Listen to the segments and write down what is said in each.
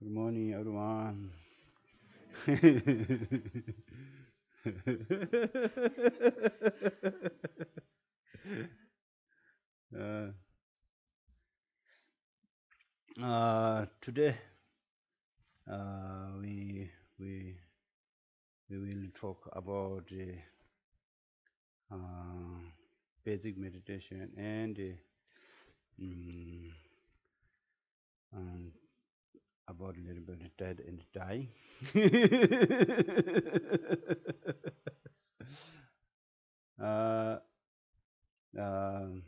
Good morning, everyone. uh, Today, we we we will talk about uh, basic meditation and mm, um, about a little bit of dead and dying. uh, um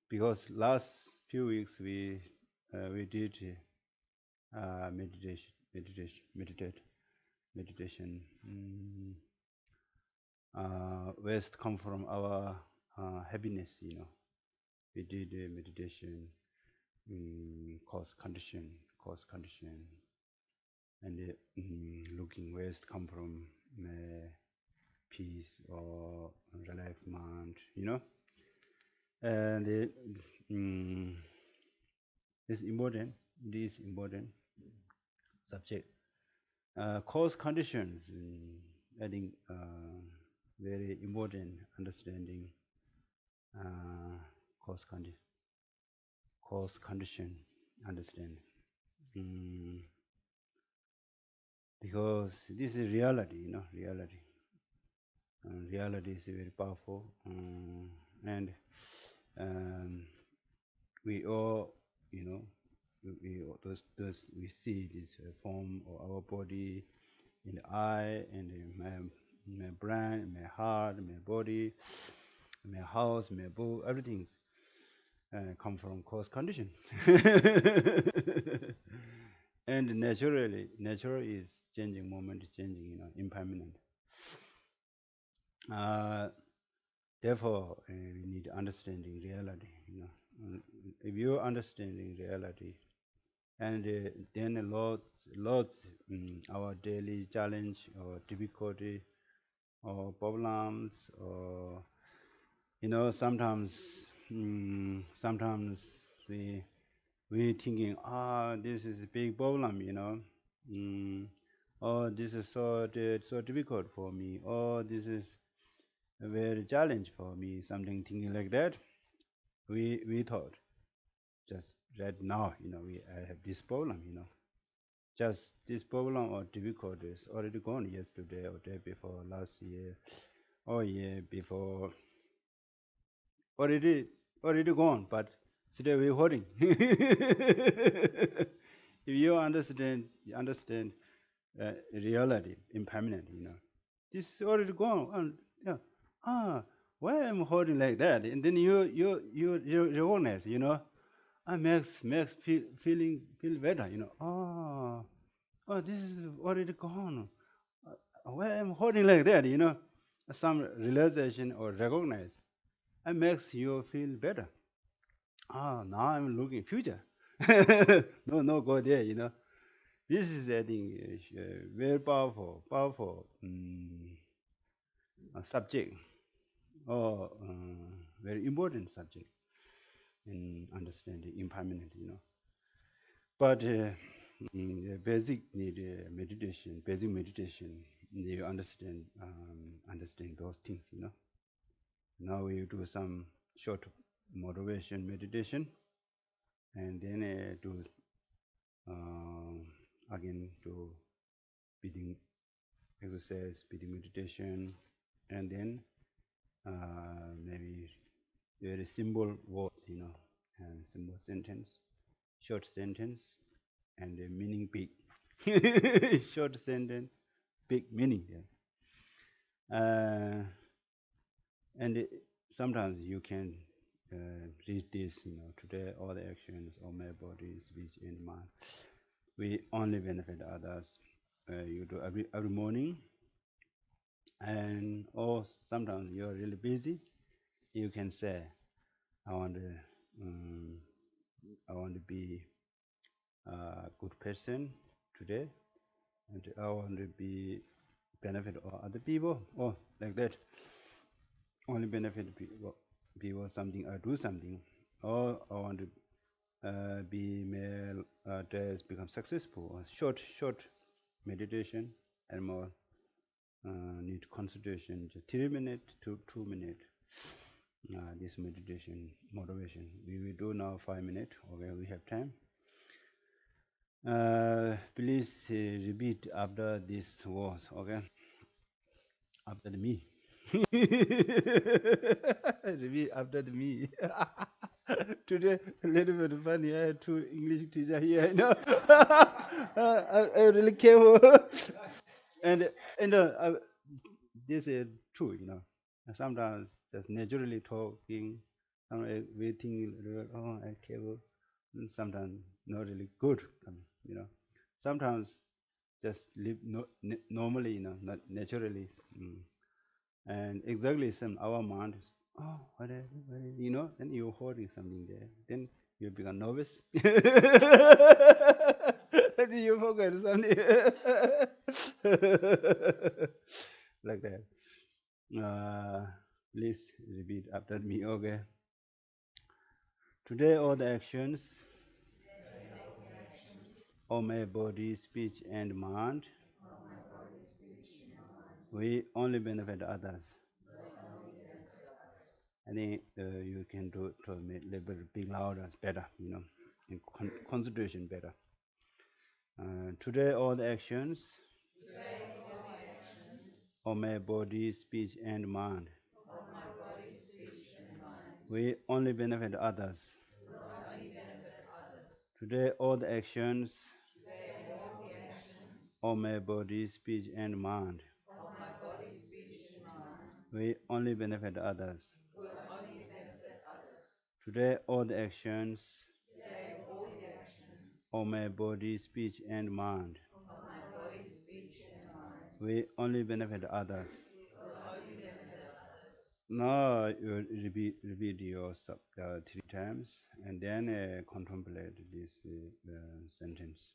because last few weeks we did meditation. West come from our happiness, We did meditation, cause condition, and looking west come from peace or relaxed mind. And mm, it's important. This important subject. Cause conditions, I think, very important understanding uh, cause, cause condition understand. Mm, because this is reality, reality. Reality is very powerful, and um, we all, we see this form of our body in the eye and in my brain, my heart, my body, my house, my boat, everything come from cause condition. And natural is changing, moment changing, impermanent. Uh, Therefore, we need understanding reality. If you understanding reality, and then lots our daily challenge or difficulty or problems, or sometimes we thinking, this is a big problem, oh, this is so difficult for me, oh, this is a very challenge for me, something thinking like that. We thought just right now, I have this problem, just this problem or difficulty is already gone yesterday or day before, last year or year before, already already gone, but still we're holding. If you understand reality, impermanent, this is already gone. And yeah, ah, why I'm holding like that? And then you recognize, makes feel better, oh, this is already gone. Why I'm holding like that, some realization or recognize, it makes you feel better. Now I'm looking future. No, go there, This is, I think, very powerful subject, or very important subject in understanding impermanent, But basic need basic meditation. You understand those things, Now we do some short motivation meditation, and then do again do breathing exercise, breathing meditation, and then maybe very simple words, and simple sentence, short sentence, and the meaning big. Short sentence, big meaning. Yeah. And sometimes you can read this, today all the actions of my body, speech, and mind, we only benefit others. You do every morning, and or sometimes you're really busy. You can say, I want to, um, I want to be a good person today, and I want to be benefit all other people, or like that. Only benefit people something or do something, or I want to be male days become successful. Or short meditation and more need concentration. Just 3 minutes to 2 minutes. This meditation motivation. We will do now 5 minutes. Okay, we have time. Please repeat after these words. Okay, after me. Repeat after me. Today, a little bit funny. I had two English teachers here. I really careful. and this is true. Sometimes just naturally talking, sometimes waiting. Oh, I careful. And sometimes not really good. You know, sometimes just live normally. Not naturally. And exactly same. Our mind is, oh, and you're holding something there. Then you become nervous. And then you forget something. Like that. Uh, Please repeat after me, okay? Today, all the actions of my body, speech, and mind, we only benefit others. I think you can do it to make a little bit bit louder, better, in concentration better. Today, all the actions of my body, speech, and mind, we only benefit others. Today, all the actions of my body, speech, and mind, we only benefit others. Today, all the actions of my body, speech, and mind, we only benefit others. Now you repeat your 3 times and then contemplate this sentence.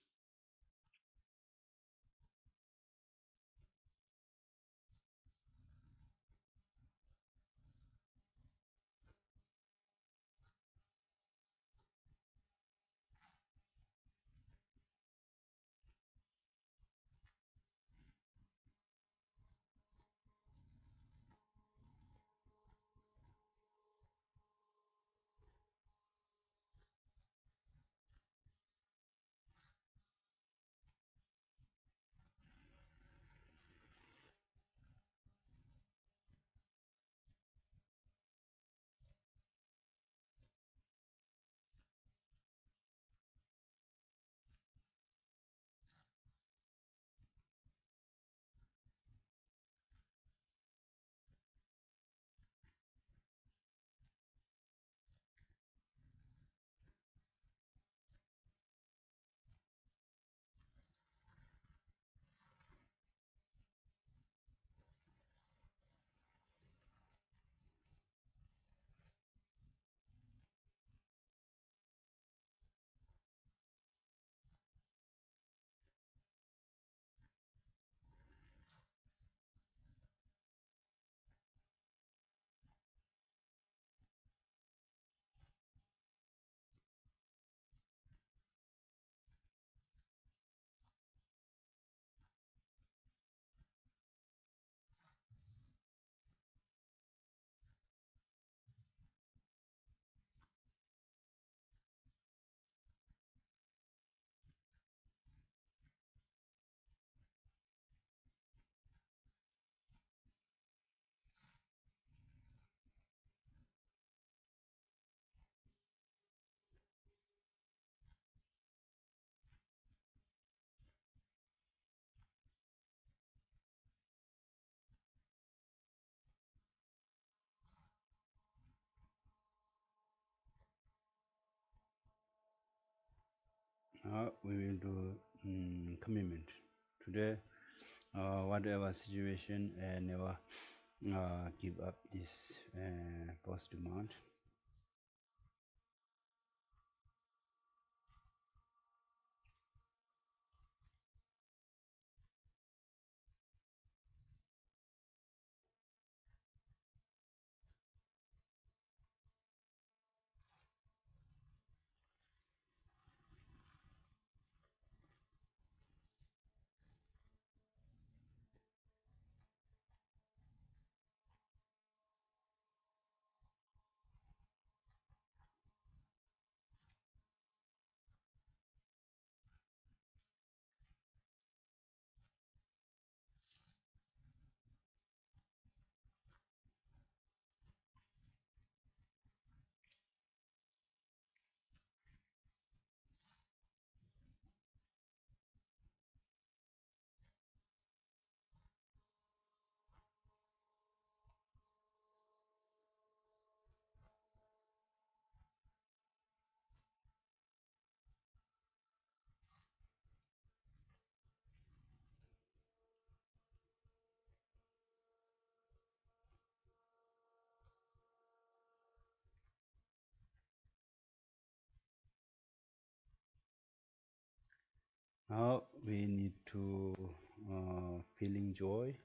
We will do commitment. Today, whatever situation, never give up this positive mind. Now we need to feeling joy.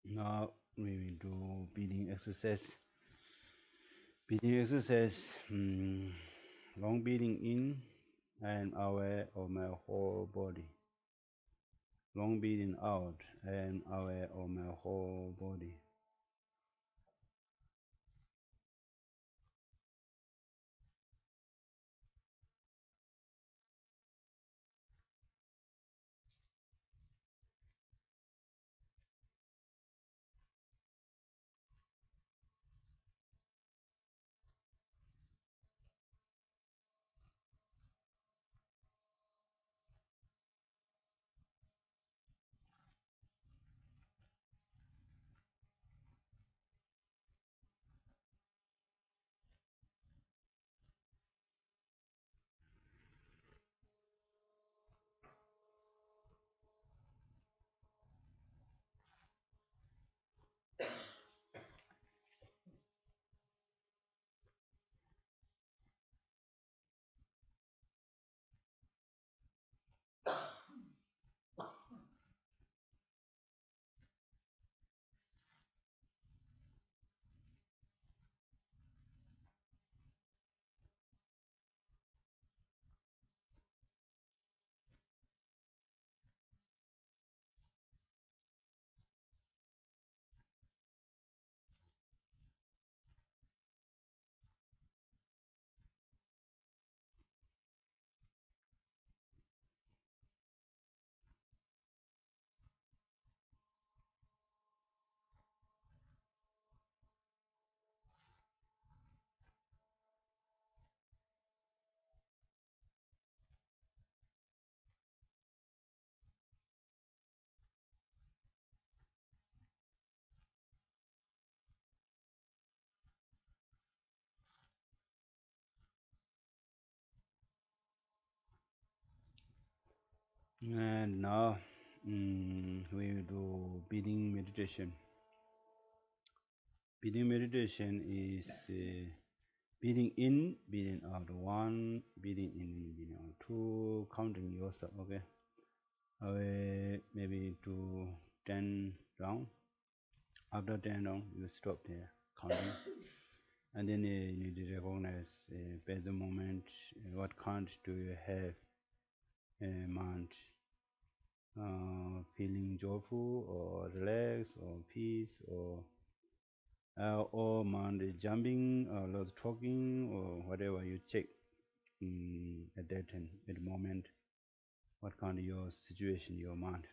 Now we will do breathing exercise. Breathing exercise. Long breathing in and aware of my whole body. Long breathing out and aware of my whole body. And now we will do breathing meditation. Breathing meditation is breathing in, breathing out. One, breathing in, breathing out. Two, counting yourself. Okay. Maybe to 10 round. After 10 round, you stop there. counting, and then you need to recognize present moment. What count do you have mind? Feeling joyful or relaxed or peace or mind is jumping or lot talking or whatever you check at that time, at the moment, what kind of your situation, your mind.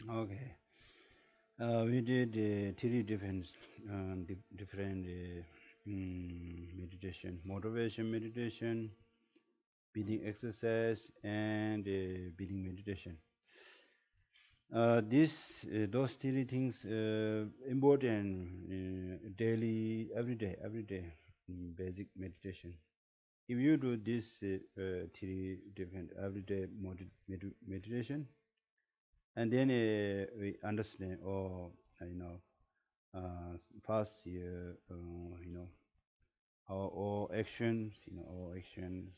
Okay. We did three different meditation, motivation meditation, breathing exercise, and breathing meditation. Those three things important daily, every day, basic meditation. If you do this three different everyday meditation, and then we understand, or past year, our all actions, our actions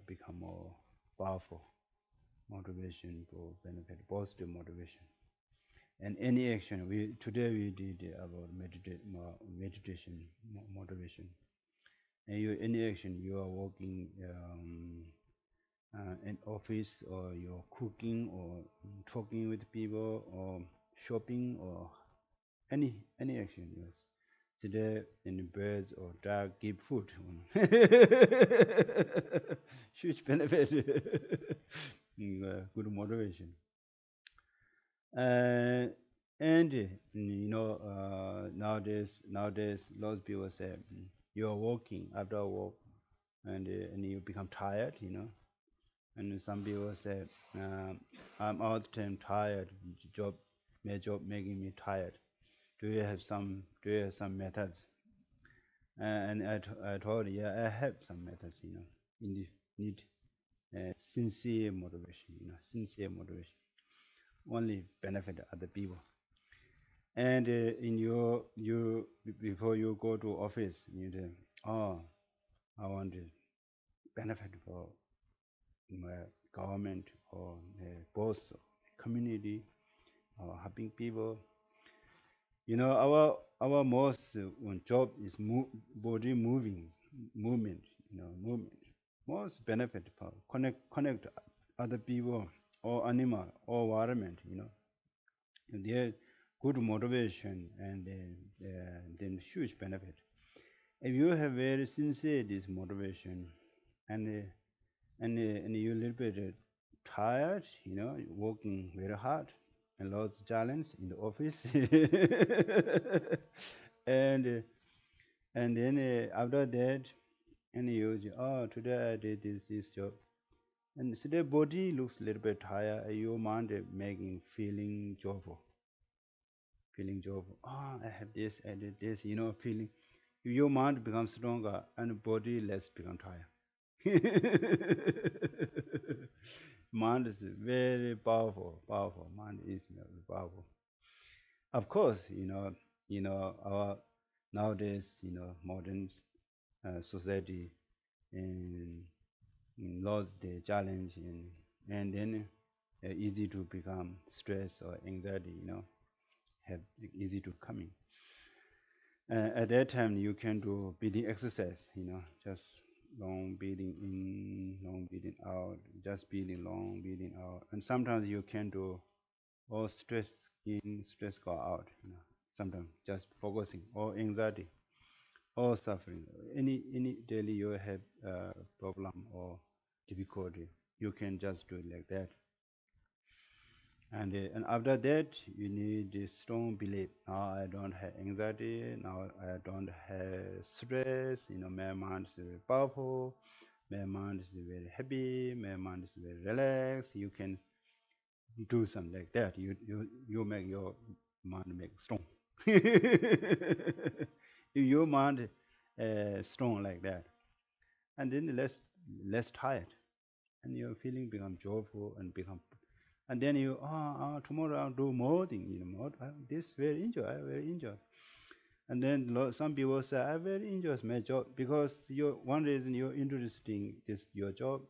become more powerful motivation for benefit, positive motivation. And any action, we today we did about meditation, motivation. And any action, you are working in office, or you're cooking, or talking with people, or shopping, or any action, yes. Today in the birds or dog give food. Huge benefit. Good motivation. Uh, and nowadays, lots of people say you are working after work, and you become tired, and some people say, um, I'm all the time tired. Job, my job making me tired. Do you have some methods? And I told, yeah, I have some methods. You need sincere motivation. Sincere motivation only benefit other people. And in before you go to office, you say, oh, I want to benefit for my government or boss, or community, or helping people. Our most one job is body moving movement. Movement. Most benefit for connect other people or animal or environment. And there good motivation and then huge benefit. If you have very sincere this motivation and and you're a little bit tired, working very hard and lots of challenge in the office, and and then after that, and oh, today I did this job, and so the body looks a little bit tired, your mind making feeling joyful. Oh, I have this, I did this, feeling. Your mind becomes stronger and body less become tired. Mind is very powerful, powerful. Mind is very powerful. Of course, our nowadays, modern society and lost the challenge and then easy to become stress or anxiety, have easy to come in. At that time, you can do breathing exercise, just long breathing in, long breathing out, just breathing long, breathing out. And sometimes you can do all stress in, stress go out, sometimes just focusing, or anxiety, or suffering. Any daily you have problem or difficulty, you can just do it like that. And after that, you need a strong belief. Now I don't have anxiety. Now I don't have stress. My mind is very powerful. My mind is very happy. My mind is very relaxed. You can do something like that. You make your mind make strong. If your mind strong like that, and then less tired, and your feeling become joyful and become, and then tomorrow I'll do more thing, more this very enjoy, I very enjoy. And then some people say I very enjoy my job because you one reason you're interesting is your job.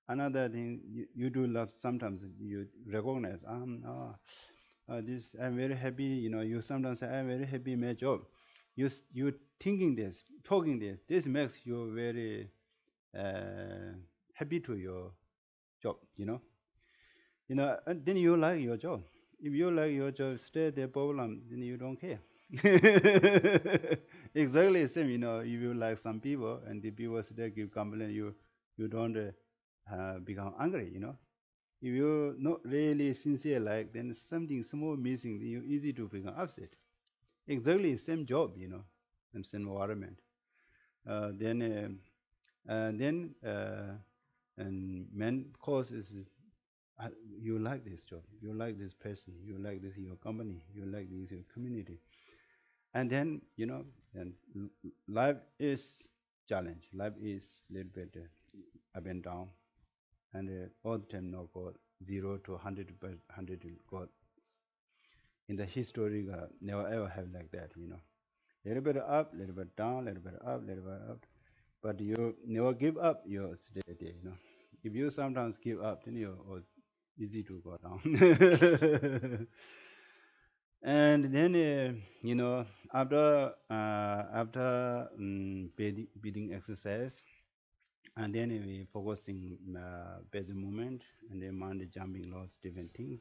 Another thing you do love, sometimes you recognize this I'm very happy, you sometimes say I'm very happy in my job. You thinking this, talking this makes you very uh, happy to your job, and then you like your job. If you like your job, stay there problem, then you don't care. Exactly the same, if you like some people and the people still give complaint, you don't become angry, If you not really sincere like, then something small missing, then you easy to become upset. Exactly the same job, and same environment. Then and main cause is uh, you like this job, you like this person, you like this your company, you like this your community, and then and life is challenge. Life is little bit up and down, and all the time no go 0 to 100 100 go in the history. Never ever have like that. Little bit up, little bit down, little bit up, little bit up. But you never give up. You stay there. If you sometimes give up, then easy to go down. And then after breathing exercise, and then we focusing breath movement, and then mind jumping lots different things,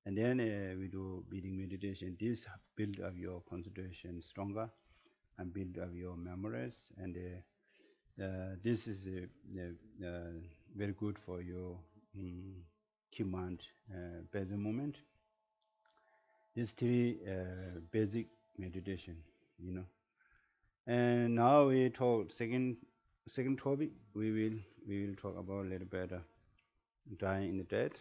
and then we do breathing meditation. This build up your concentration stronger and build up your memories, and this is very good for your keep mind present moment. These three basic meditation, you know. And now we talk second topic. We will talk about a little better dying in the dead.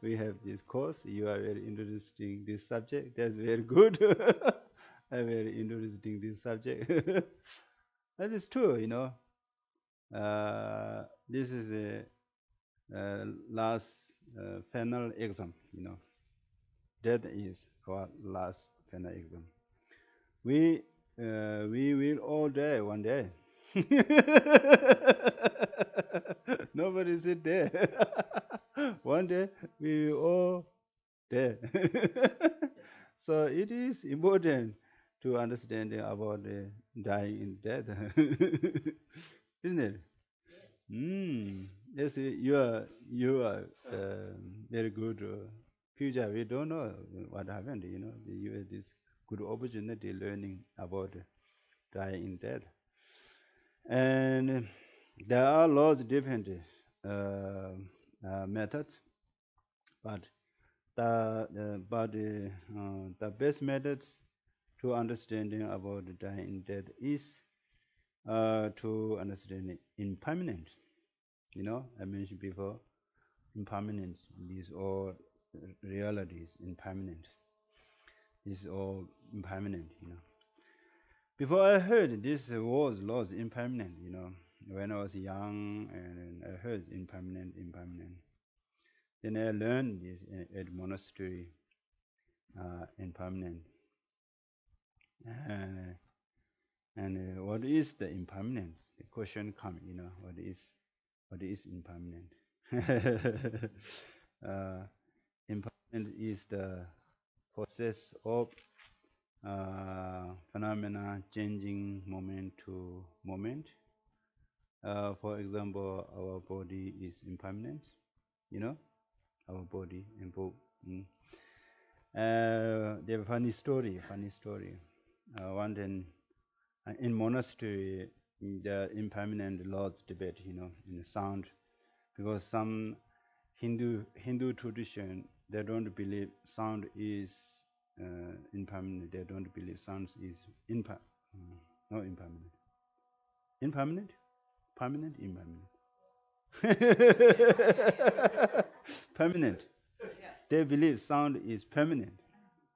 We have this course. You are very interesting this subject. That's very good. I'm very interesting this subject. That is true, you know. This is a last final exam, you know. That is our last final exam. We will all die one day. Nobody sit there. One day we will all die. So it is important to understand about dying in death, isn't it? Yes, you are very good future. We don't know what happened. You know, you had this good opportunity learning about dying in death, and there are lots of different methods, but the best method to understanding about dying in death is to understand impermanent. You know, I mentioned before, impermanence. These all realities, impermanent. This is all impermanent. You know. Before I heard this was lost impermanent. You know, when I was young, and I heard impermanent, impermanent. Then I learned this at monastery, impermanent. Uh, and what is the impermanence? The question comes. You know, what is impermanent? uh, impermanent is the process of phenomena changing moment to moment. For example, our body is impermanent, you know, our body. Mm. They have a funny story. One then in monastery, the impermanent laws debate, you know, in the sound, because some Hindu tradition, they don't believe sound is impermanent. They don't believe sound is not impermanent. Impermanent? Permanent? Impermanent? Permanent. They believe sound is permanent,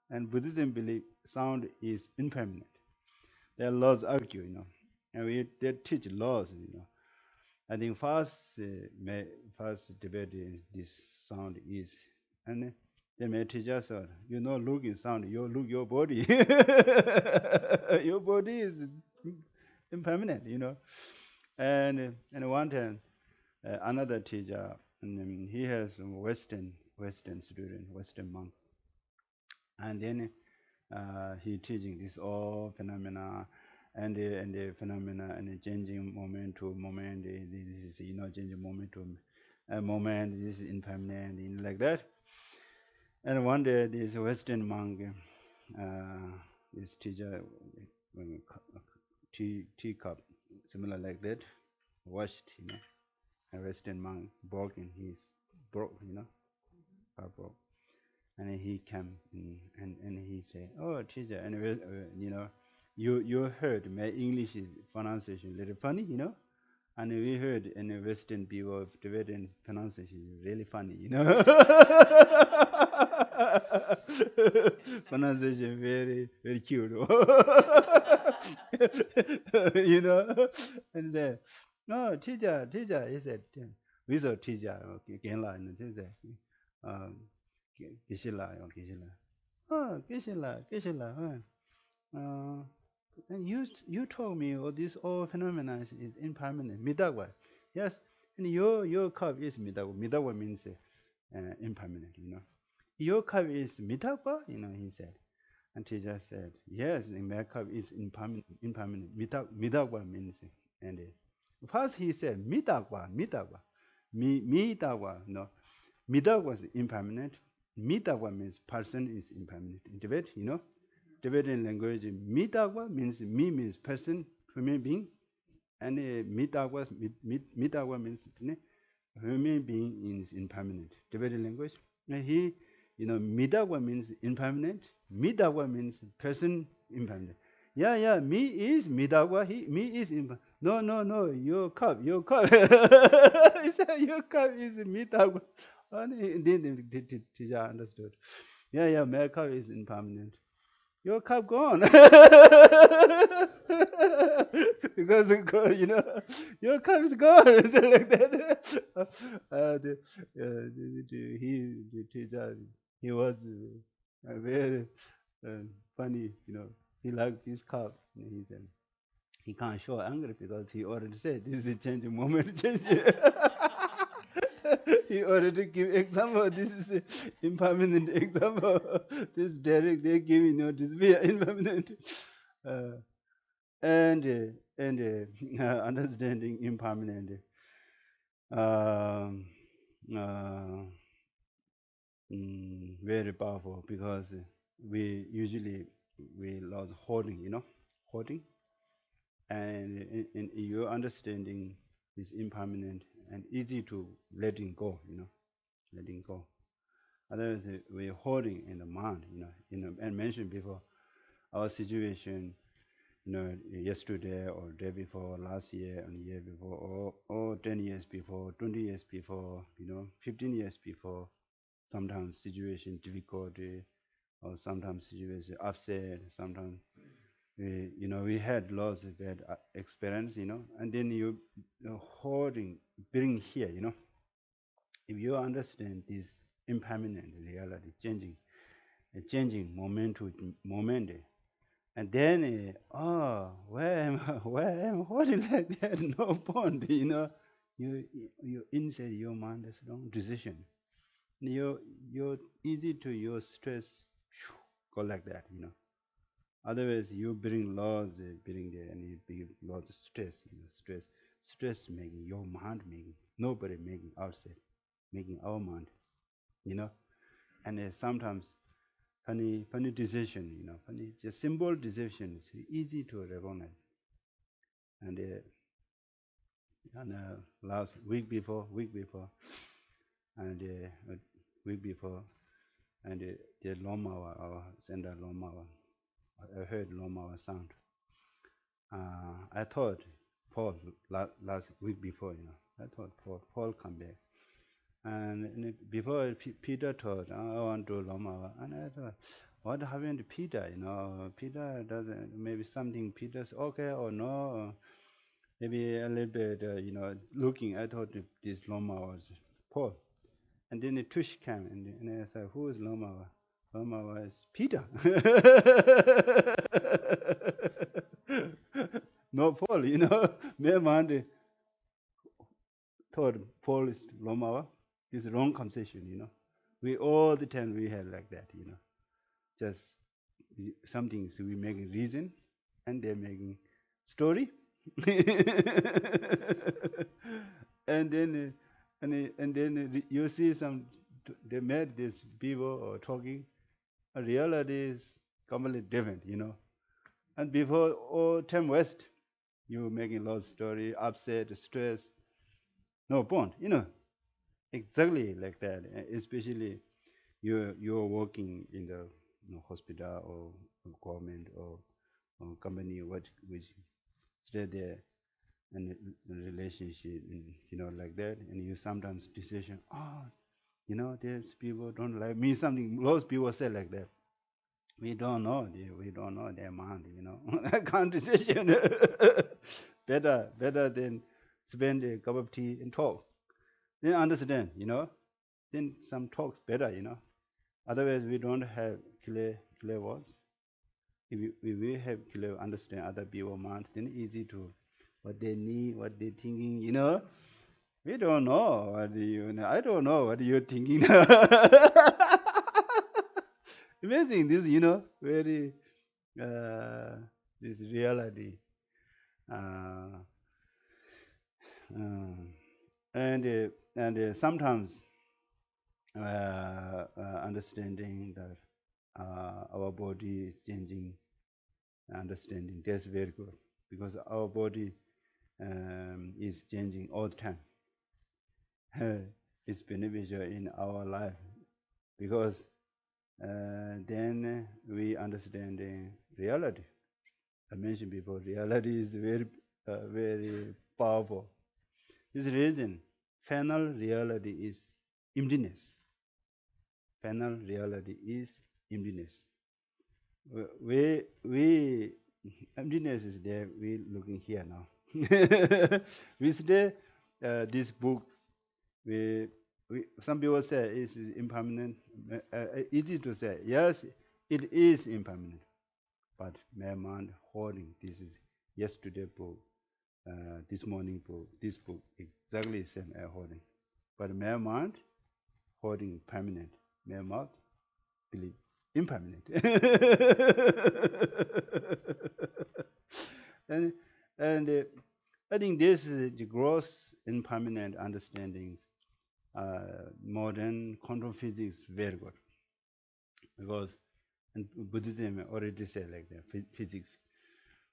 and Buddhism believe sound is impermanent. Their laws argue, you know, and they teach laws, you know. I think first debate is this sound is, and they may teach us, you know, looking sound, you look your body, your body is impermanent, you know. And one time, another teacher, and he has a Western student, Western monk, and then he teaching this all phenomena and the phenomena and the changing moment to moment. This is, you know, changing moment to moment. This is impermanent, you know, like that. And one day this Western monk, uh, this teacher, teacup, similar like that, washed, you know, a Western monk broken. He's broke, you know, car broke. And he came and he said, "Oh, teacher, and you know, you heard my English is pronunciation a little funny, you know, and we heard in the Western people of Tibetan pronunciation is really funny, you know, pronunciation very very cute, you know, and said, no, teacher, he said, without teacher, okay, can line, teacher, um, Geshe-la, Geshe-la. Oh, Geshe-la, Geshe-la. Uh, and you told me all this all phenomena is impermanent. Midagwa. Yes, and your cup is midagwa. Midagwa means impermanent. You know, your cup is midagwa. You know, he said. And teacher said, yes, my cup is impermanent. Impermanent. Midagwa means and first he said midagwa, midagwa, midagwa. No, midagwa is impermanent. Midagwa means person is impermanent. In Tibet, you know, Tibetan language, midagwa means me means person, human being, and midagwa means human being is impermanent. Tibetan language. And Midagwa means impermanent. Midagwa means person impermanent. Yeah, yeah, me is Midagwa, me is impermanent. No, no, no, your cup. He said, your cup is Midagwa. And then the teacher understood. Yeah, yeah, my cup is impermanent. Your cup gone. Because your cup is gone. Something like that. The teacher, he was very uh, funny. He liked this cup. And he said he can't show anger because he already said this is a changing moment. Change. He already give example. This is a impermanent example. This direct they giving this be impermanent. Uh, and understanding impermanent. Um, uh, Very powerful because we usually we love holding, holding, and in your understanding is impermanent and easy to letting go, letting go. Otherwise, we're holding in the mind, and mentioned before our situation, yesterday or day before, last year and the year before, or 10 years before, 20 years before, 15 years before, sometimes situation difficulty, or sometimes situation upset, sometimes we had lots of bad experience, and then you holding, bring here, if you understand this impermanent reality, changing moment to moment, and then where am I, where am I holding like that? No point, you inside your mind is wrong decision. You easy to your stress go like that, Otherwise, you bring laws, bring the and you bring lots of stress, stress making your mind making, nobody making outside, making our mind, you know. And sometimes funny decision, funny just simple decision is easy to recognize. And last week before, and week before, and the Loma, our sender Loma, I heard Loma sound. I thought Paul last week before, I thought Paul come back. And before Peter thought, I want to Loma, and I thought, what happened to Peter? Peter doesn't, maybe something Peter's okay or no, maybe a little bit, looking. I thought this Loma was Paul. And then the Tush came, and I said, who is Loma? Loma was Peter. No Paul, my mind thought Paul is Loma. This wrong conception, We all the time we have like that, Just something so we make a reason, and they're making story, and then you see they made this people or talking. A reality is completely different, And before all time west, you making a lot of story, upset, stress, no point, exactly like that. Especially you're working in the hospital or government or company which stay there and relationship and like that, and you sometimes decision, there's people don't like me, something lots people say like that. We don't know their mind, I can't decision. Better than spend a cup of tea and talk, then understand, then some talks better, otherwise we don't have clear words. If we have clear understand other people mind, then easy to what they need, what they thinking, we don't know what I don't know what you're thinking. Amazing this, very uh, this reality. Uh, um, and sometimes understanding that our body is changing, understanding that's very good because our body is changing all the time. it's beneficial in our life because then we understand reality. I mentioned before, reality is very powerful. This reason, final reality is emptiness. Final reality is emptiness. We emptiness is there. We looking here now. We stay this book. We, some people say it's impermanent. Easy to say. Yes, it is impermanent. But my mind holding this is yesterday book, this morning book, this book exactly same I holding. But my mind holding permanent. My mouth believe impermanent. and and I think this is the gross impermanent understandings. Modern quantum physics very good because and Buddhism already said like that physics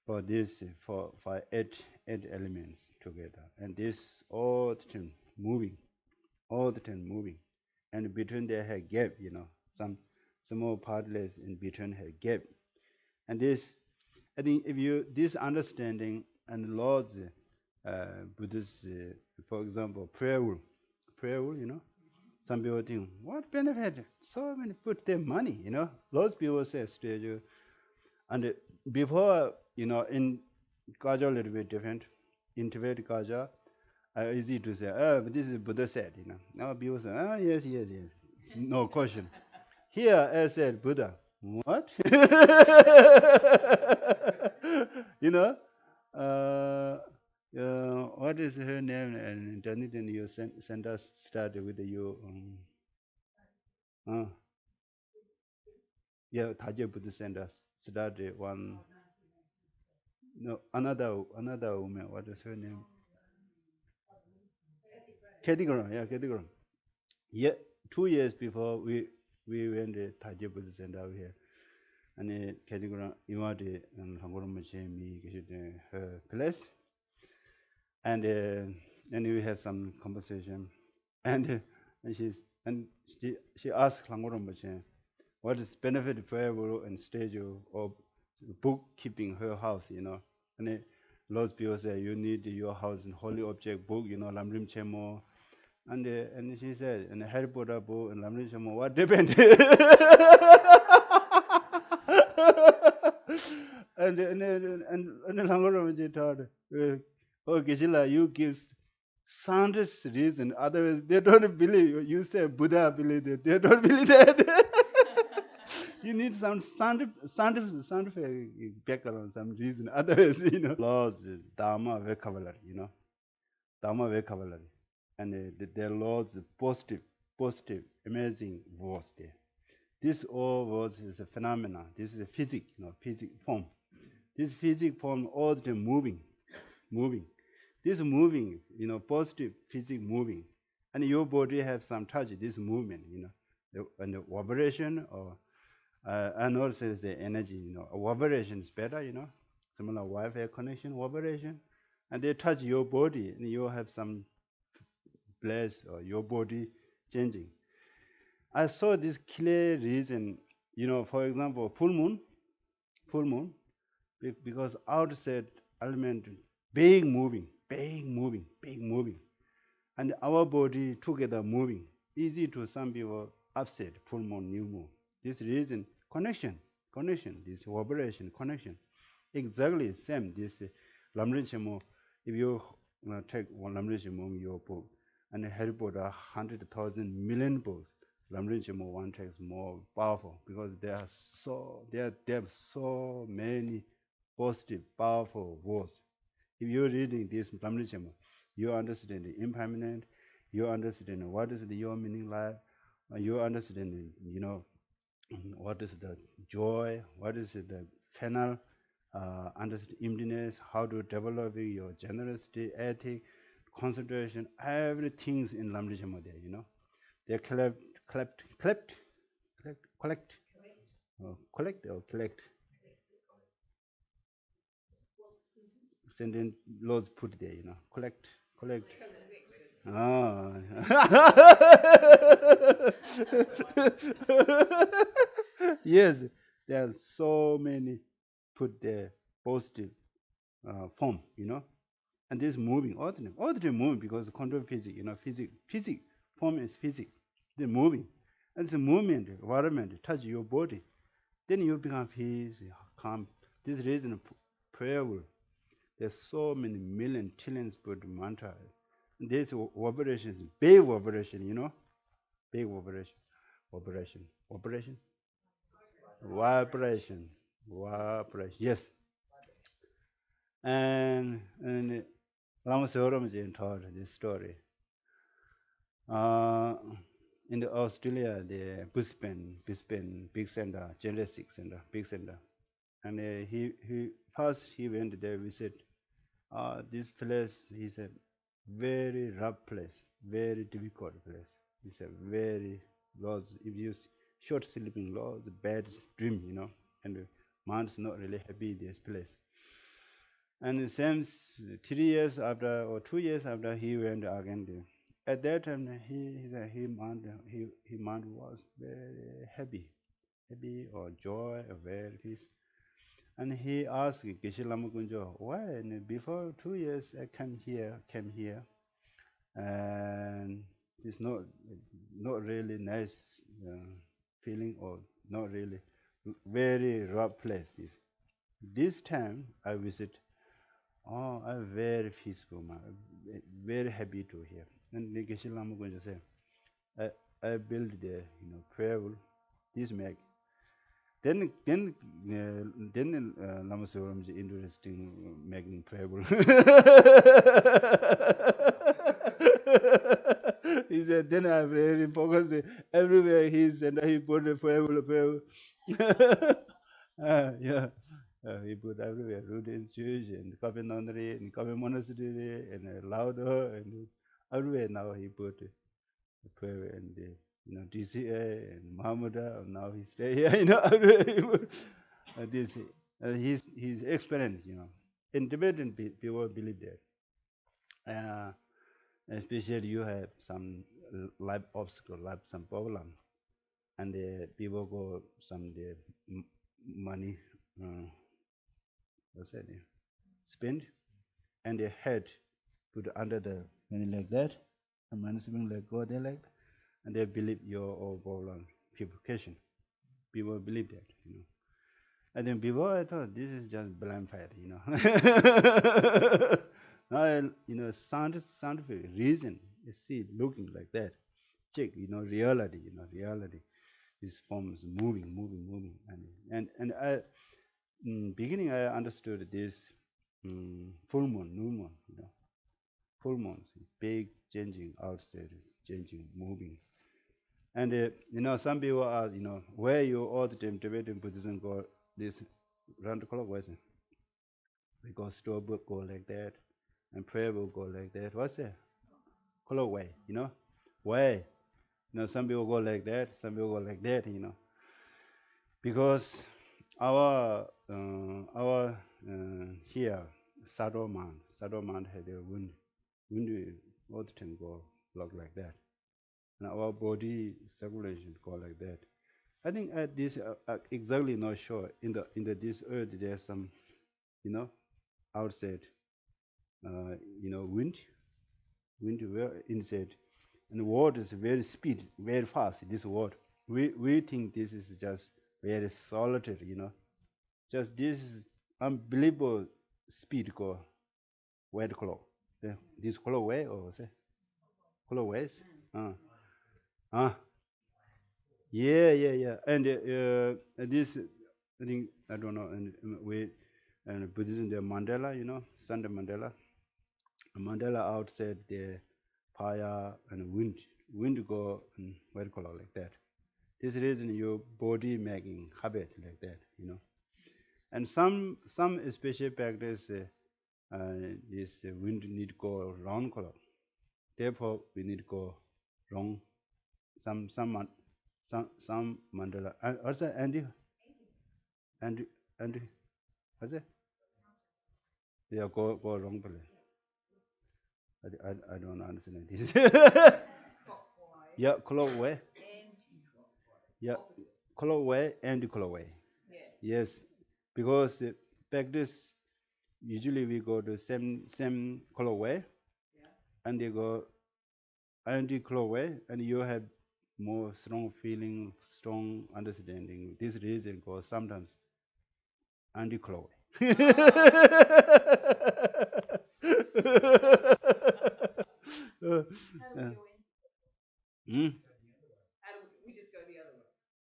for this for eight elements together and this all the time moving all the time moving and between there have gap some small particles in between have gap and this I think if you this understanding and laws Buddhist for example prayer rule some people think what benefit so many put their money lots of people say straight and before, in Kaja a little bit different. In Tibet Kaja, easy to say, oh, but this is Buddha said. Now people say, oh, yes, yes, yes. No question. Here I said Buddha. What? you know, uh, what is her name? And Dunedin, you send us started with you. Uh, yeah, Taja Buddha sent us started one. No, another woman. What is her name? Kathy Graham. Yeah, Kathy Graham. Yeah, 2 years before we went to Taja Buddha Center here, and Kathy Graham invited and Sangoram me to her place, and we had some conversation, and and she's and she asked Sangoram what is benefit for everyone and stage of bookkeeping her house. And lots of people say you need your house in holy object book, Lamrim Chemo. And she said, and Harry Potter book and Lamrim Chemo, what different? And Langoram told, oh, Geshe-la, you give soundest reason. Otherwise, they don't believe. You say Buddha believe it. They don't believe that. You need some scientific background, some reason. Otherwise, laws, Dharma vocabulary. Dharma vocabulary. And their laws, positive, amazing words there. This all words is a phenomena. This is a physics, physics form. This physics form all the time moving. This moving, positive physics moving. And your body have some touch, this movement, and the vibration or and also the energy, a vibration is better, similar Wi-Fi connection, vibration, and they touch your body, and you have some place or your body changing. I saw this clear reason, for example, full moon, because outside element, big moving, and our body together moving, easy to some people upset, full moon, new moon. This reason, connection, this vibration, connection. Exactly same, this Lamrin Shemo, if you take one Lamrin Shemo, your book, and Harry Potter, 100,000 million books, Lamrin Shemo one takes more powerful because they have so many positive, powerful words. If you're reading this Lamrin Shemo, you understand the impermanent, you understand what is the your meaning life, you understand, what is the joy, what is the final understand emptiness, how to develop your generosity, ethic, concentration, everything's in Lamrim there. They collect, collect. Sentence laws put there, collect. Oh. Yes, there are so many put the positive form, and this moving, ordinary moving because control physics, physics, form is physics, the moving, and the movement, environment touch your body, then you become peace, calm. This reason prayerful. There's so many million trillions put mantra. This vibration is big vibration, big vibration, vibration, vibration, vibration, vibration. Yes, and Lama Sauramaji told this story. Uh, in the Australia, the Brisbane big center, Genesis center, big center, and he went there visit. This place is a very rough place, very difficult place. It's a very loss. If you short sleeping loss, bad dream, and the mind's not really happy this place. And the same 3 years after or 2 years after he went again there. At that time he mind was very happy, happy or joy or very peace. And he asked Geshe Lama Kunjo, why? And before 2 years I came here, and it's not really nice feeling or not really very rough place. This time I visit. Oh, I'm very peaceful, man. Very happy to hear. And the Geshe Lama Kunjo say, I build the prayer. This make then Lama Suram is interesting making parable. He said then I'm very focused everywhere he put a parable. Yeah. He put everywhere, root in church and coffee nunnery and coffee monastery and louder and everywhere now he put prayer and DCA and Mahmuda, and now he stay here, this, his experience, In Tibetan people believe that, especially you have some life obstacle, life some problem, and people go some the money, what's that, spend, and their head put under the money like that, and money spend like go there like, and they believe your all problem purification. People believe that. And then before I thought this is just blind faith. Now, scientific reason is see looking like that. Check, reality, reality. This form is moving, moving, moving. And I, in beginning, I understood this full moon, new moon, full moon, big changing outside, changing, moving. And some people are, where you all the time Tibetan Buddhism go this round the clockwise, because store book go like that, and prayer will go like that. What's that? Clockwise, way. Some people go like that, some people go like that, because here Sadoman had a wind all the time go like that, and our body circulation go like that. I think at this exactly not sure. In the this earth there's some outside wind where inside, and the water is very speed very fast. This water we think this is just very solitary. Just this unbelievable speed go where the clock. This clock way or say clock ways. Uh, uh, yeah. And this, I think, I don't know, and Buddhism, the Mandela, Sunday Mandela. Mandela outside the fire and wind go and what color like that. This reason your body making habit like that. And some special practice, this wind need go round color. Therefore, we need go wrong. Some mandala. What's that, Andy? Andy, what's that? Yeah, go wrong place. I don't understand this. Yeah, clockwise. Yeah, clockwise and clockwise. Yes, because practice usually we go to same clockwise and they go anti-clockwise, and you have more strong feeling, strong understanding. This reason goes sometimes anti-clockwise. Uh, hmm?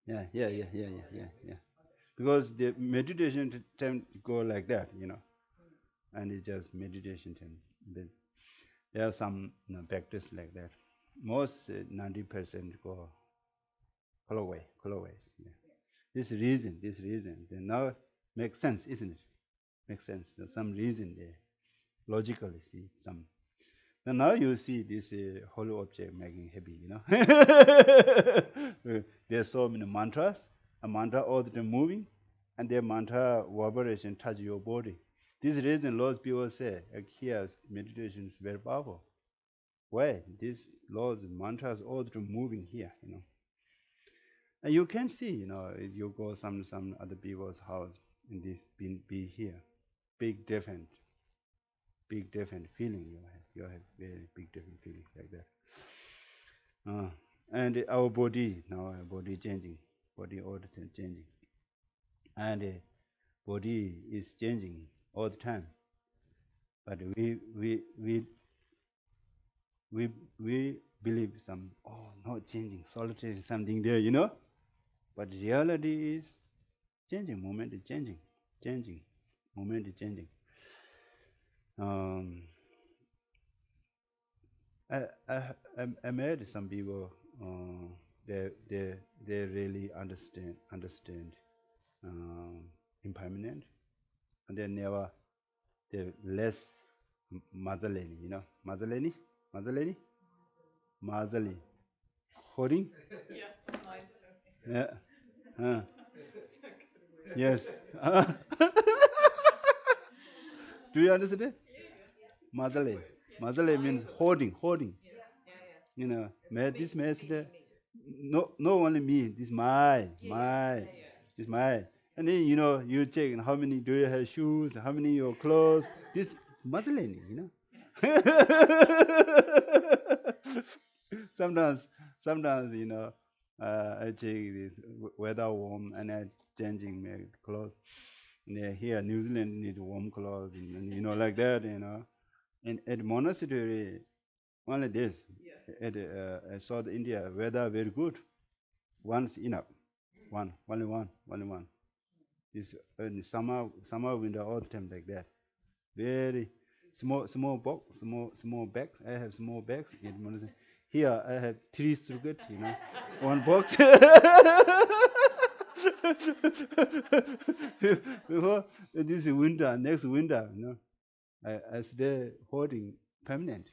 Yeah. Because the meditation tend to go like that, and it's just meditation tend. There are some practice like that. Most 90% go clockwise. Yeah. This reason, then now makes sense, isn't it? Makes sense. There's some reason there, logically. See some. And now you see this hollow object making happy. There's so many mantras. A mantra all the time moving, and their mantra vibration touch your body. This reason Lord's people say, like here, meditation is very powerful. Why? These Lord's mantras all the time moving here. And you can see, if you go some other people's house in this be here, big different feeling you have. You have very big different feeling like that. And our body now, our body changing, body all the time changing, and body is changing all the time. But we we believe some not changing, solitary something there. But reality is changing, moment is changing, moment is changing. Um, I met some people. They really understand impermanent, and they're less motherly, motherly, holding. Yeah. Uh, yes. Do you understand? Motherly. Motherly means holding. This message. No, only me. This this my. And then you check how many do you have shoes, how many your clothes. This motherly. sometimes, sometimes, I check this weather warm and I changing my clothes. Yeah, here New Zealand need warm clothes, and like that. And at monastery, only this. At South India, weather very good. Once enough. Only one. This in summer, winter, all the time like that. Very small box, small bags. I have small bags in monastery. Here I have three circuit, one box. Before this winter, next winter, I stay holding permanent.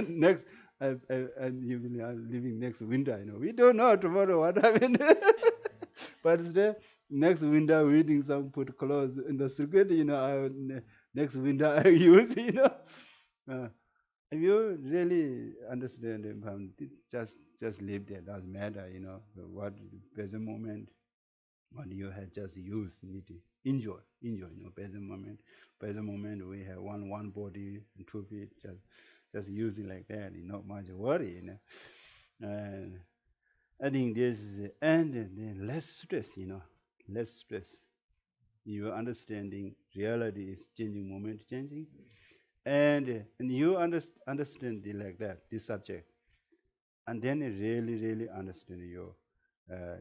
Next, you will living next winter. We don't know tomorrow what happened. But today, next winter, we need some put clothes in the circuit. Next winter I use. Uh, if you really understand just live there. Doesn't matter. What present moment, what you have just used, need to enjoy. Present moment, we have one body and 2 feet, just using like that. Not much worry. And I think this is and then less stress. Less stress. Your understanding reality is changing, moment changing, and you understand it like that, this subject, and then you really understand your uh,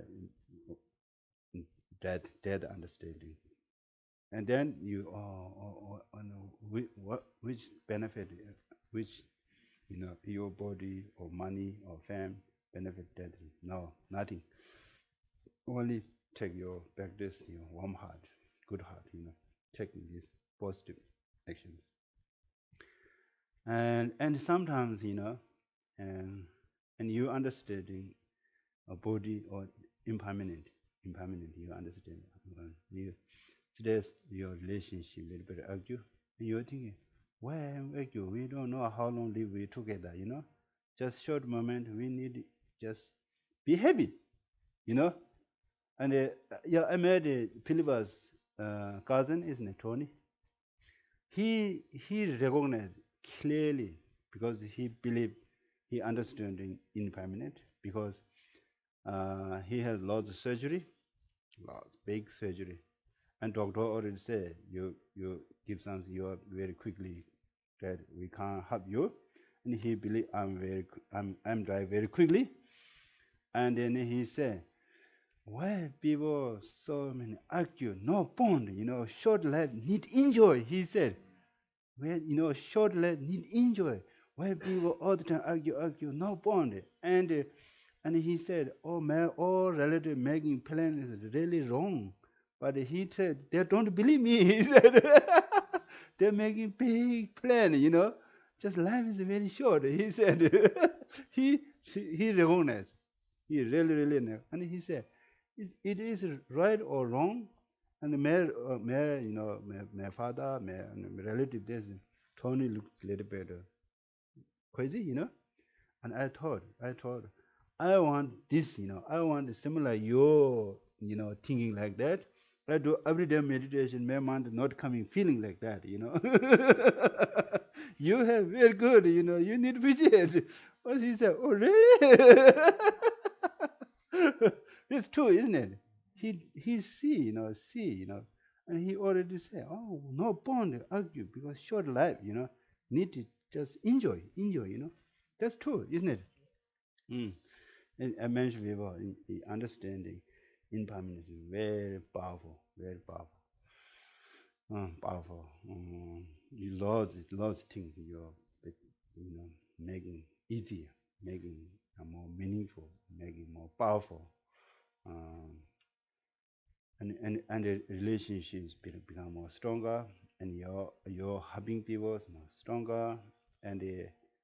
that understanding, and then you no, which benefit, which your body or money or fame benefit that, no, nothing. Only take your practice, warm heart, good heart, taking these positive actions. And sometimes, and you understanding a body or impermanent, you understand. You stress your relationship a little bit argue, and you're thinking, When we don't know how long live we together, you know. Just short moment, we need just be happy, you know. And yeah, I met Philippa's cousin, isn't it, Tony? He recognized clearly because he believed he understood in impermanent because he has lots of surgery, lots big surgery, and doctor already said you give something you are very quickly that we can't help you, and he believe I'm die very quickly, and then he said why people so many argue no bond, you know, short life need enjoy, he said. When you know short life need enjoy. Why people all the time argue, no bond. And he said, oh man, all relative making plan is really wrong. But he said, they don't believe me. He said, they're making big plan, you know. Just life is very short. He said, he he recognized. He really know. And he said, it is right or wrong. And you know, my father, my relative, this Tony looks a little bit crazy, you know. And I thought, I want this, you know, I want similar your, you know, thinking like that. I do everyday meditation, my mind not coming feeling like that, you know. You have very good, you know, you need visit. What he said, oh really? It's true, isn't it? He see, you know, and he already said, oh, no point argue because short life, you know, need to just enjoy, you know. That's true, isn't it? Mm. And I mentioned before, the understanding impermanence is very powerful. You lots things you know, making easier, making more meaningful, making more powerful. Um, and the relationships become more stronger, and your helping people is more stronger, and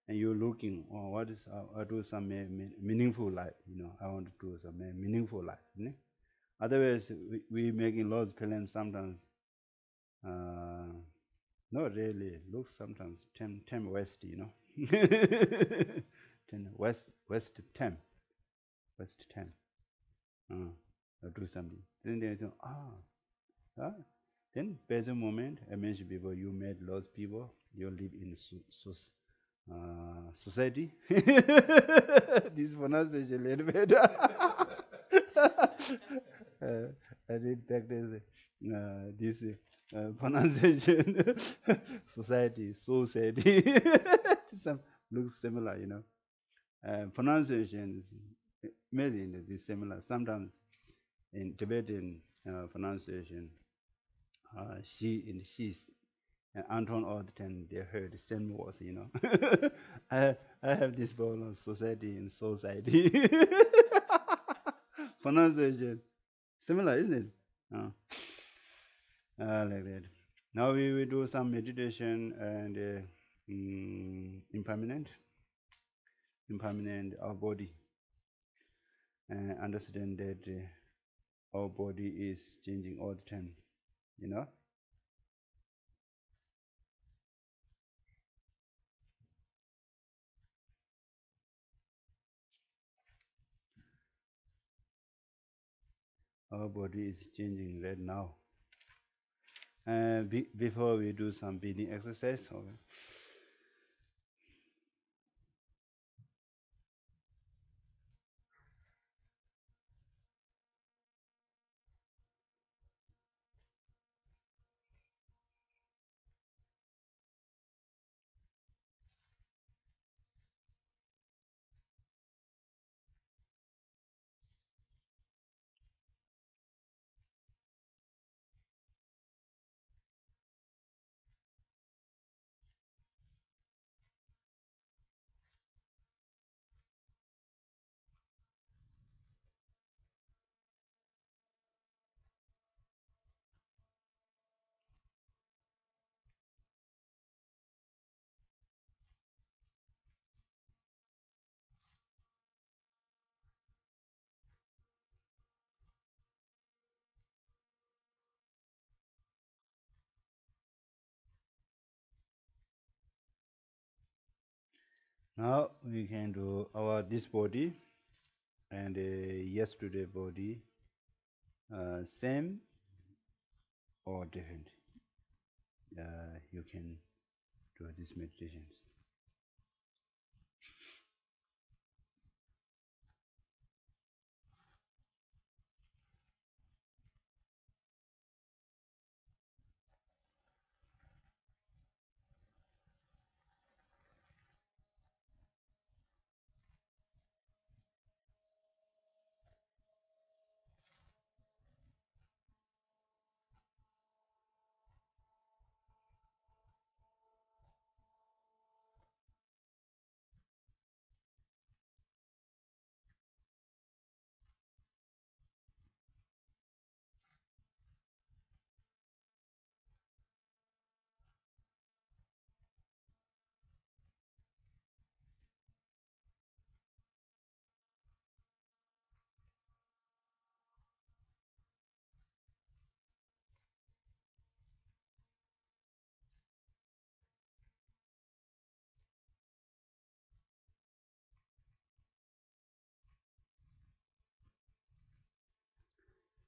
and you're looking, oh, what is I do some meaningful life, you know, I want to do some meaningful life, you know? Otherwise we making lots of plans sometimes, uh, not really looks sometimes tem west, you know. Ten west tem uh, do something, then they think, ah. Then present moment, I mentioned before, you met lots of people, you live in society. This pronunciation a little bit. I did practice this pronunciation. Society. Some looks similar, you know. Pronunciation is amazing, it is similar. Sometimes in Tibetan pronunciation, she and she's and Anton all the time they heard the same words, you know. I have this problem society and society. Pronunciation similar, isn't it? Uh, like that. Now we will do some meditation and impermanent our body, and understand that our body is changing all the time. You know, our body is changing right now. Before we do some breathing exercise, okay. Now we can do our this body and yesterday body, same or different. You can do these meditations.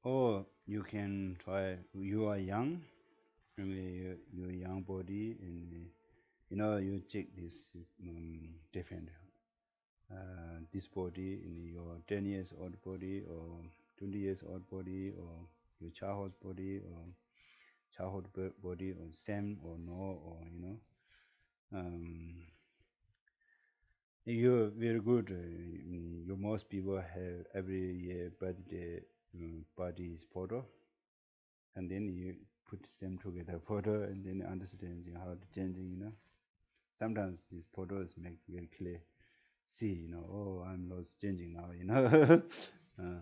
Or you can try. You are young, your young body, and you check this different. This body in your 10 years old body or 20 years old body or your childhood body or body or same or no or um, you're very good. You most people have every year birthday body's photo, and then you put them together photo, and then understand how to changing. Sometimes these photos make very clear. See, oh, I'm lost changing now. uh,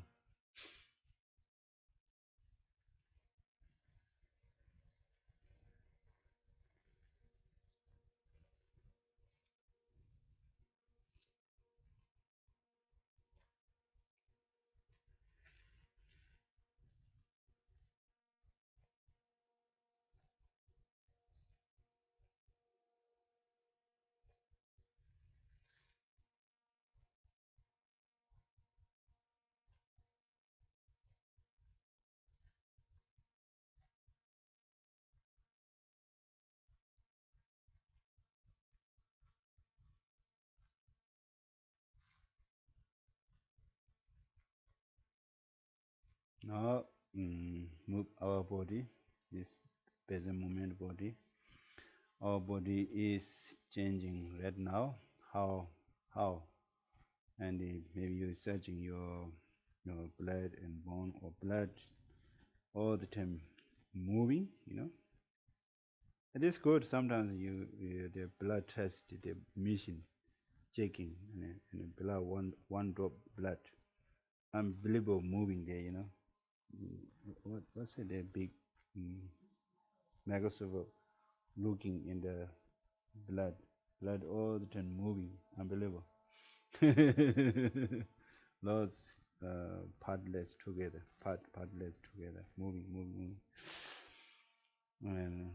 Now, move our body, this present moment body. Our body is changing right now. How? How? And maybe you're searching your blood and bone or blood all the time moving. It is good. Sometimes the blood test, the mission checking, and the blood one drop blood, unbelievable moving there. What's it? The big mm, microscope looking in the blood, blood all the time moving, unbelievable. Lots partlets together, partlets together, moving, moving, moving. And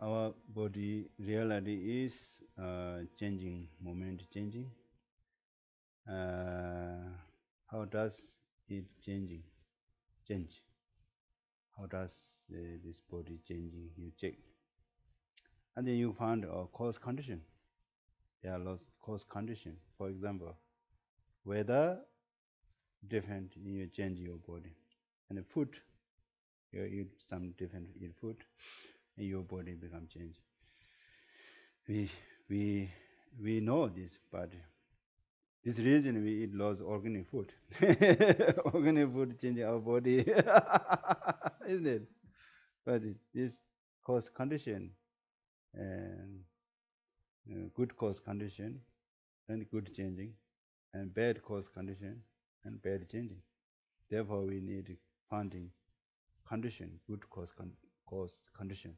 our body reality is changing, moment changing. Uh, how does it changing? Change. How does this body changing? You check, and then you find a cause condition. There are lots cause condition. For example, weather different, you change your body, and the food you eat some different eat food, and your body become changed. We we we know this, but this reason we eat lots of organic food. Organic food change our body, isn't it? But this cause condition and good cause condition and good changing, and bad cause condition and bad changing. Therefore, we need finding condition, good cause condition.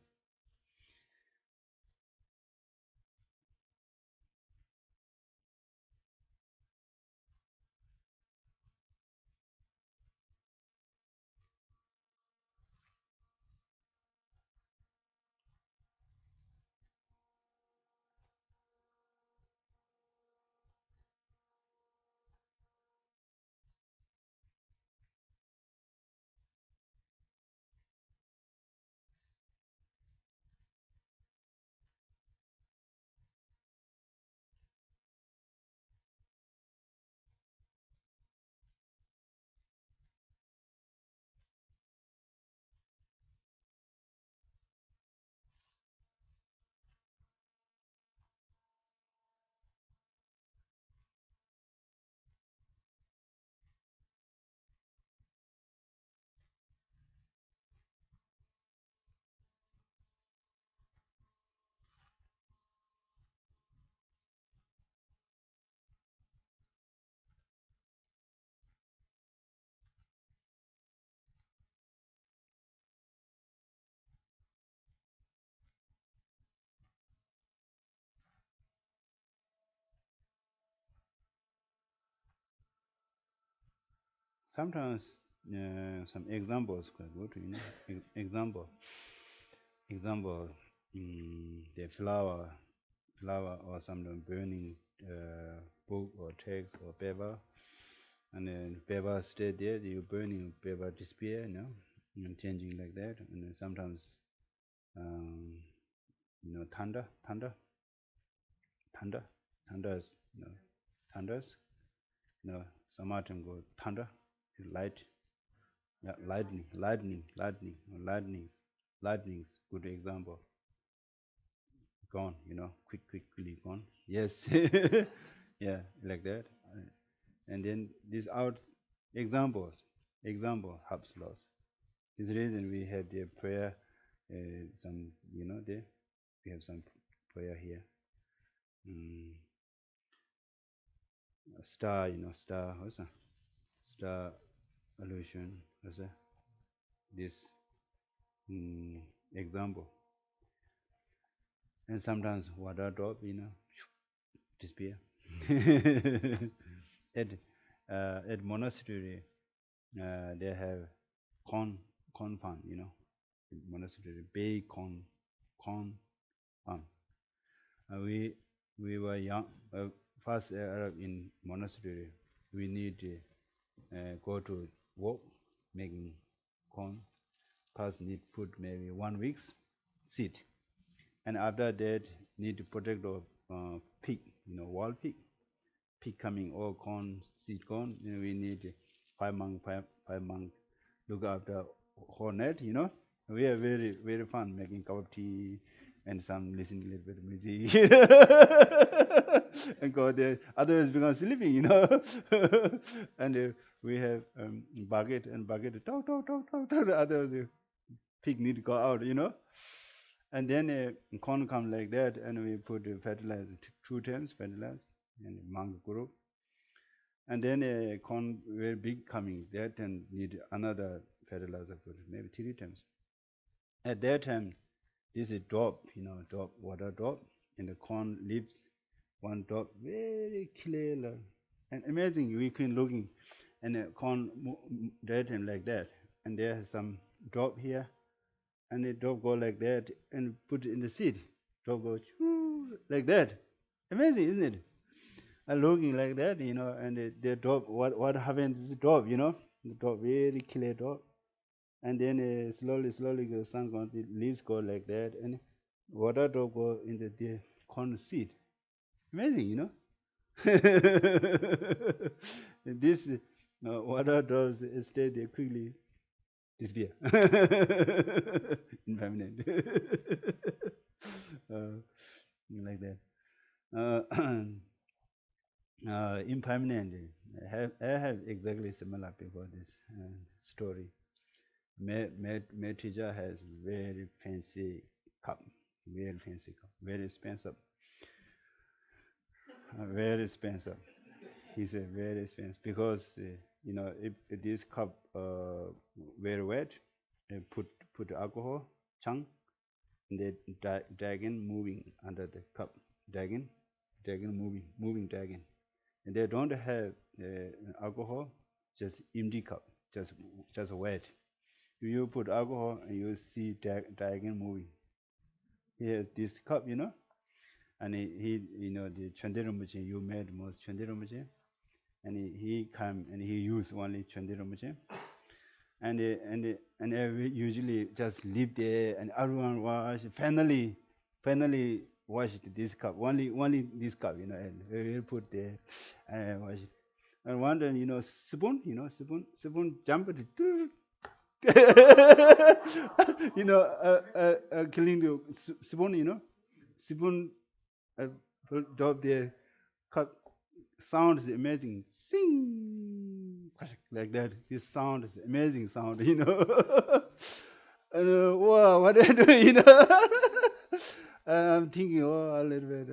Sometimes some examples quite good. Example, example, the flower or some burning book or text or paper, and then paper stay there. You burning paper disappear, and changing like that. And then sometimes, um, thunder, thunder, thunders, thunders. Some item go thunder, light, yeah, lightning's good example. Gone, quickly gone. Yes, yeah, like that. And then these out examples, example helps lots. This reason we have the prayer, some, there we have some prayer here. Mm, star, star, what's that? Star illusion, what's that? This example. And sometimes water drop, disappear. at at monastery, they have corn farm, monastery big corn farm. We were young, first in monastery. We need go to work making corn. First need put maybe 1 week's seed, and after that need to protect the pig, wild pig coming or corn seed corn. We need 5 months, 5 months look after whole net. We are very fun making cup of tea and some listening a little bit of music and go there. Others become sleeping, and we have bucket and bucket talk. The others pig need to go out, and then corn come like that, and we put fertilizer 2 times fertilizer and monk group, and then corn very big coming that and need another fertilizer put maybe 3 times. At that time, this is drop, drop water drop, and the corn leaves one drop very clear and amazing. We can looking, and the corn that time like that, and there is some drop here, and the dog go like that and put it in the seat. Dog goes like that. Amazing, isn't it? And looking like that, and the dog, what happened to the dog, the dog very clear dog, and then slowly the sun goes, the leaves go like that, and water dog go in the corner seat. Amazing, this water dogs stay there quickly disappear. Impermanent. Like that. Uh, impermanent. I have exactly similar people this story. My teacher has very fancy cup, very expensive, very expensive. He said very expensive because if this cup very wet, put alcohol, chunk, and the dragon moving under the cup, dragon moving dragon, and they don't have alcohol, just empty cup, just wet. You put alcohol and you see dragon moving. He has this cup, and the Chandirambaji, you met most Chandirambaji, and he come and he use only Chandirambaji, and we usually just leave there and everyone wash. Finally wash this cup, only this cup, and we will put there and wash it. And one day, spoon jump it. Killing the spoon, spoon uh, drop the cup. Sound is amazing. Sing like that. This sound is amazing sound, And wow, what do I do, I'm thinking, a little bit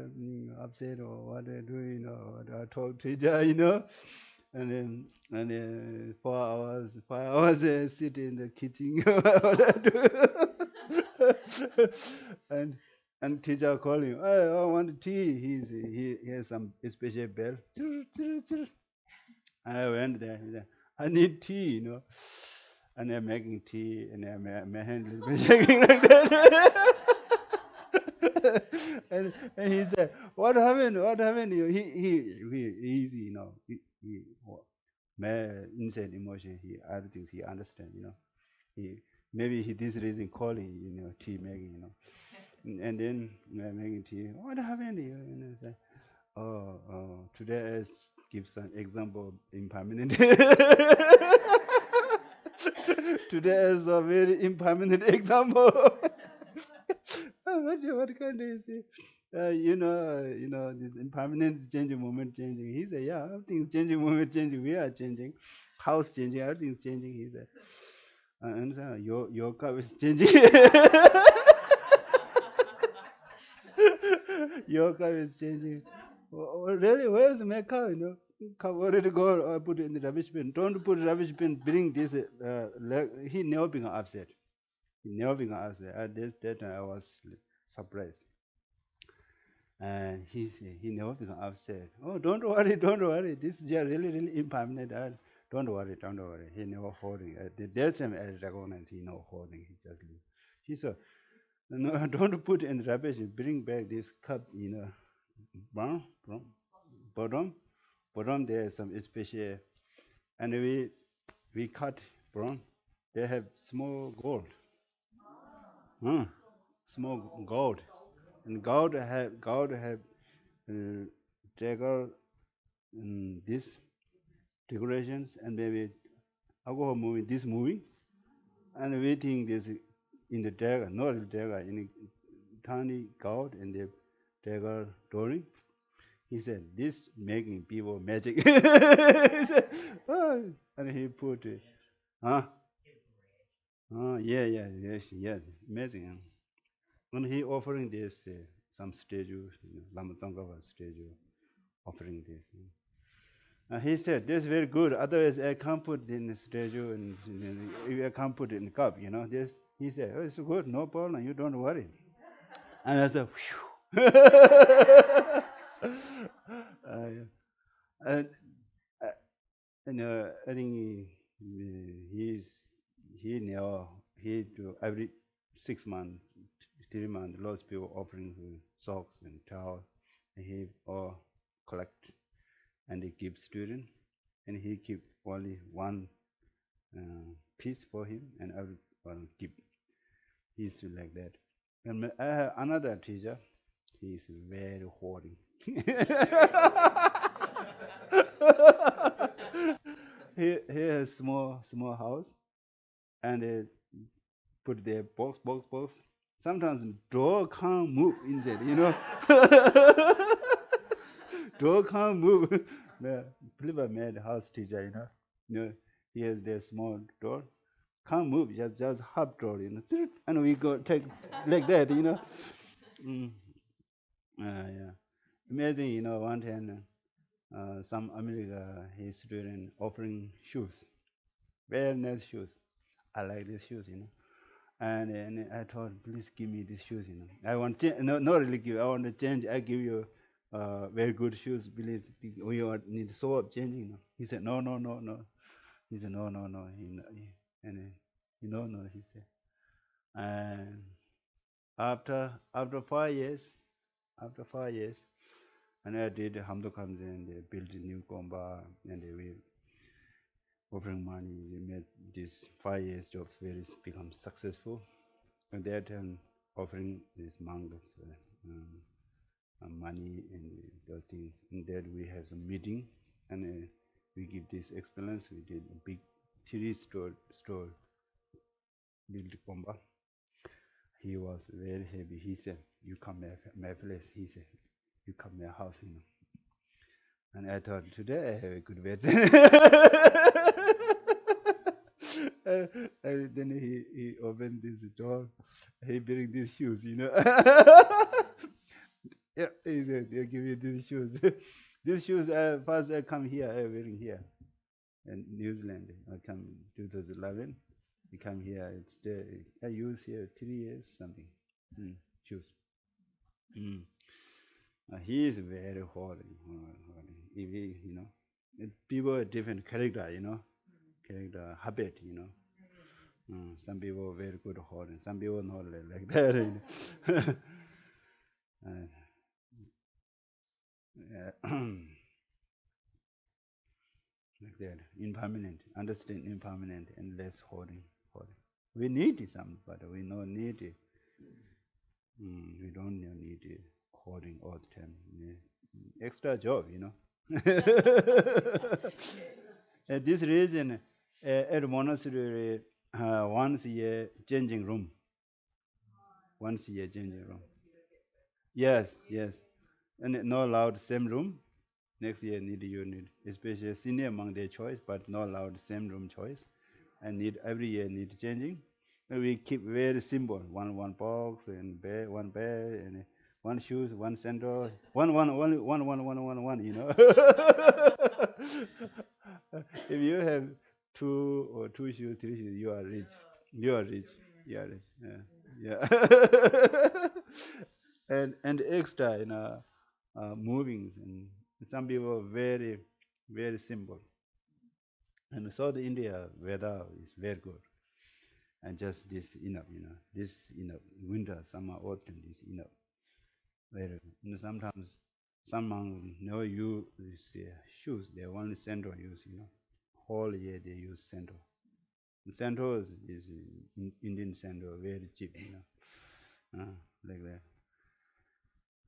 upset, or what do I do, what do I talk to each other, and then 4 hours, 5 hours, sit in the kitchen, what I do, and teacher calling, hey, I want tea. He has some special bell. I went there. He said, I need tea, and I'm making tea, and my hand is bit shaking like that. and he said, "What happened? What happened?" He easy, man, inside emotion. Other things he understand, He maybe he this reason calling, tea making, and then making tea. What happened? Say, today I give some example impermanent. Today is a very impermanent example. what can you say? This impermanent is changing, moment changing. He said, yeah, everything's changing, moment changing. We are changing, house changing, everything's changing. He said, and your cup is changing. Your cup is changing. Really, where's my cup? Cup already gone. I put it in the rubbish bin. Don't put rubbish bin. Bring this. He never been upset. He never been upset. At that time, I was surprised. And he never been upset. Oh, don't worry, don't worry. This is just really impermanent. Don't worry, don't worry. He never holding. That time I recognized he never holding. He just leave. He said, no, don't put in rubbish. Bring back this cup, brown, bottom, there is some special, and we cut brown. They have small gold, huh? Small gold, and gold have uh, dagger, this decorations, and maybe alcohol moving, this moving, and we think this in the dagger, not the dagger, in the tiny gold and the dagger drawing. He said, this making people magic. He said, "Oh," and he put it, huh? Oh, yeah, yeah, yes, amazing. And he offering this, some statue, Lama Tsongkhapa statue, offering this. He said, this is very good. Otherwise, I can't put in the statue, and I can't put it in the cup, This, he said, oh, it's good, no problem, you don't worry. And I said, whew. And uh, I think he's he know he do every 6 months, 3 months, lots of people offering socks and towels, and he all collect and he give student, and he keep only one piece for him, and everyone keep. He's like that. And I have another teacher. He's very hoarding. He has small house, and put their box. Sometimes door can't move inside, door can't move. Believe I made house teacher, he has their small door, can't move, just half door, and we go take like that, Mm, yeah. Imagine, one time, some America, his student offering shoes, very nice shoes. I like these shoes, and I told, please give me these shoes, I want no, not really give. I want to change. I give you very good shoes. Please, we need so up changing. He said, no, no, no, no. He said, no, no, no. And no. He said, and after 5 years, after 5 years, and I did Hamdo comes in. They built a new comba, and they were offering money. They made these 5 years jobs very become successful. And that offering this mangoes, money and those things. And then we have some meeting, and we give this experience. We did a big store build comba. He was very happy. He said, "You come my place." He said, "You come my house." And I thought, today I have a good bed. And then he opened this door. He bring these shoes, Yeah, he said, they give you these shoes. These shoes, first I come here, I wearing here in New Zealand. I come 2011. I come here, I use here 3 years something. Mm, shoes. Mm. He is very holy. If people are different character, character habit, some people are very good holding, some people not like that. Uh, uh, like that, impermanent, understand impermanent and less holding. We need some, but we don't need it. We don't need it holding all the time. Extra job, At this reason, at monastery, once a year changing room, once a year changing room. Yes, yes, and not allowed same room. Next year need, especially senior among their choice, but not allowed same room choice. And need every year need changing. And we keep very simple. One box and bed, one bed and one shoes, one sandal, one. If you have two or two shoes, three shoes, you are rich. You are rich. You are rich. Yeah. And extra, movings, and some people are very, very simple. And South India weather is very good, and just this enough, this enough. Winter, summer, autumn is enough. Very good. Sometimes some no use shoes. They only sandal use, Whole year they use sandal. Sandal is Indian sandal, very cheap, like that.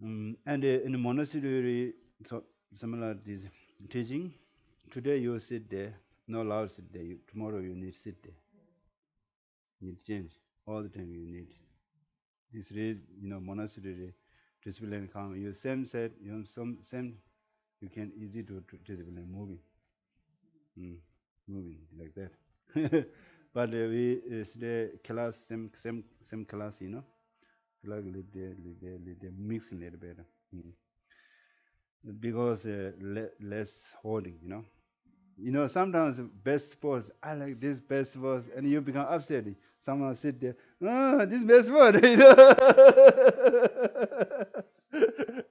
And in the monastery, so similar this teaching. Today you sit there, no allowed sit there. Tomorrow you need sit there. You need change all the time. You need this read, monastery discipline come. You same set, some same. You can easy to discipline mm, moving like that. But we stay class same class, like live there, mix a little better. Because less holding, sometimes best sports, I like this best sports, and you become upset. Someone sit there, this best sport,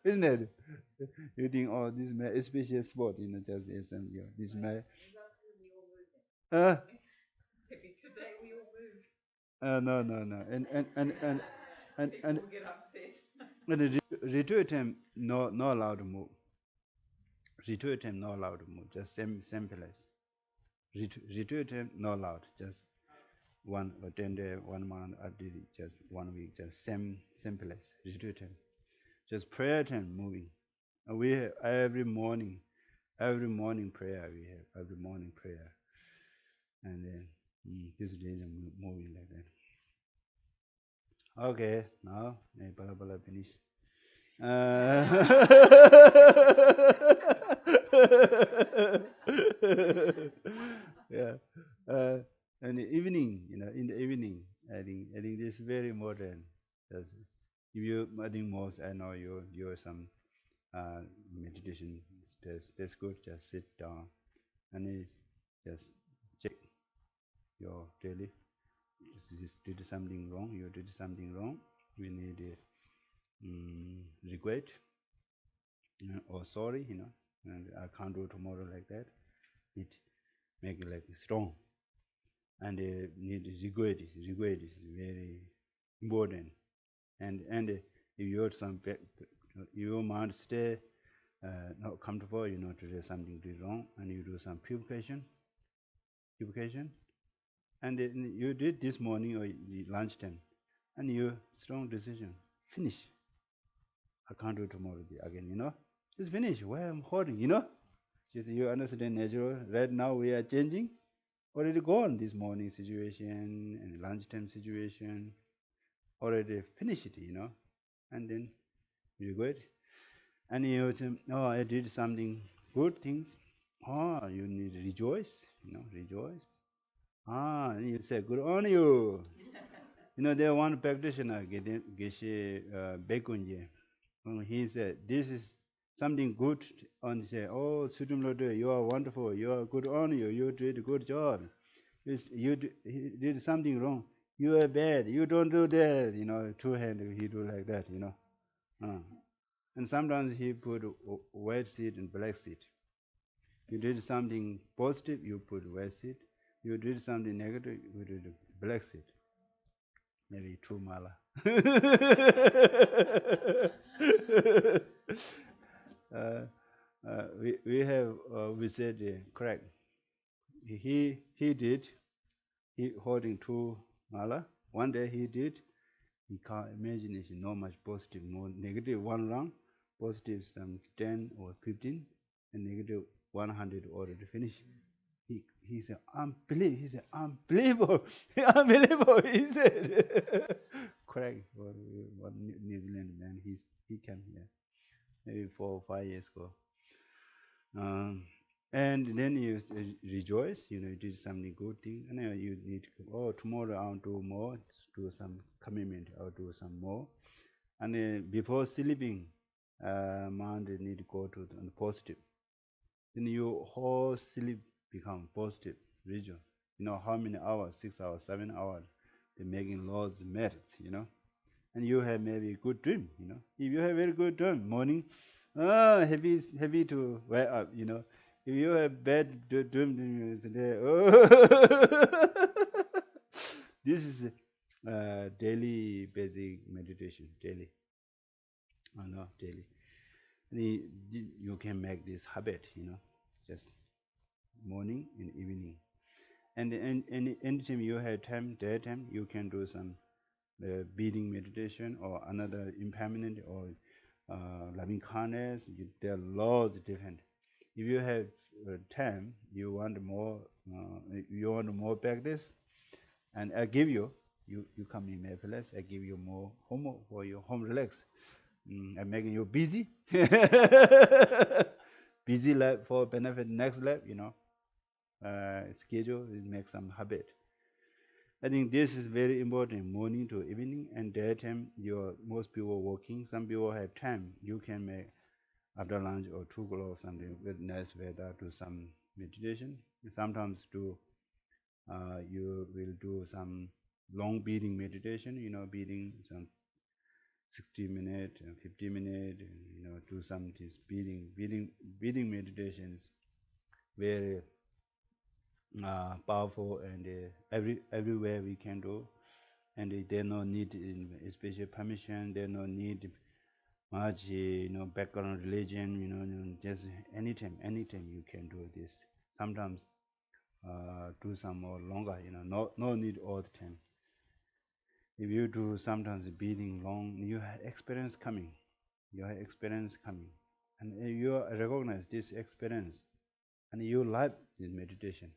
isn't it? You think, oh, this is my special sport, just this my, uh, No, no, no. And and the retreat time no allowed to move. Retreat time no allowed to move. Just same place. Retreat time no allowed. Just one or 10 day, 1 month, or just 1 week. Just same place. Retreat time. Just prayer time moving. We have every morning prayer we have every morning prayer, and then this days are moving like that. Okay, now bala bala finish. Uh, yeah, and the evening, in the evening, I think this is very important. That's, if you, I think most, I know you some uh, meditation. That's good. Just sit down and just check your daily. Just did something wrong. You did something wrong. We need regret, or sorry, and I can't do tomorrow like that. It make it like strong, and need regret. Regret is very important, and if you have your mind stay not comfortable, to do something do wrong, and you do some purification, and then you did this morning or lunchtime, and you strong decision finish. I can't do tomorrow again. Just finish. Why I'm holding. Just you understand natural. Right now we are changing. Already gone this morning situation and lunchtime situation. Already finished it. And then you go it. And you say, oh, I did something good things. Oh, you need to rejoice. Rejoice. Ah, and you say, good on you. There one practitioner, Geshe Bekunje. He said, this is something good. And he said, oh, Sudum Lode, you are wonderful. You are good on you. You did a good job. He did something wrong. You are bad. You don't do that. Two hand, he do like that. Uh, and sometimes he put white seed and black seed. You did something positive, you put white seed. You did something negative, you did black seed. Maybe two mala. uh, we have we said correct. He did. He holding two mala. One day he did. He can't imagine it's not much positive, more negative one round, positive some 10 or 15, and negative 100 already finished. He said, unbelievable. He said, unbelievable. Unbelievable. He said, correct. One New Zealand man, he came here maybe 4 or 5 years ago. Um, and then you rejoice, you did something good thing, and then you need to, oh, tomorrow I'll do more, do some commitment, I'll do some more. And before sleeping, mind need to go to the positive. Then your whole sleep become positive region. How many hours, 6 hours, 7 hours, they're making laws matters. And you have maybe good dream. If you have very good dream, morning, happy to wake up. If you have bad dream, then you say, oh, this is daily basic meditation, daily. Oh no, daily. You can make this habit. Just morning and evening. And anytime you have time, daytime, you can do some breathing meditation or another impermanent or loving kindness. There are lots different. If you have time, you want more practice, and I give you come in my place. I give you more home for your home relax. I'm making you busy, busy life for benefit next life. Schedule is make some habit. I think this is very important, morning to evening and daytime. Most people working. Some people have time. You can make after lunch or 2 o'clock or something with nice weather do some meditation. Sometimes you will do some long breathing meditation. Breathing some 60 minutes and 50 minutes. Do some this breathing meditations very powerful, and everywhere we can do. and they no need special permission. They no need much, background religion. Just anytime you can do this. Sometimes do some more longer. No need all the time. If you do sometimes breathing long, you have experience coming. You have experience coming, and you recognize this experience, and you like this meditation.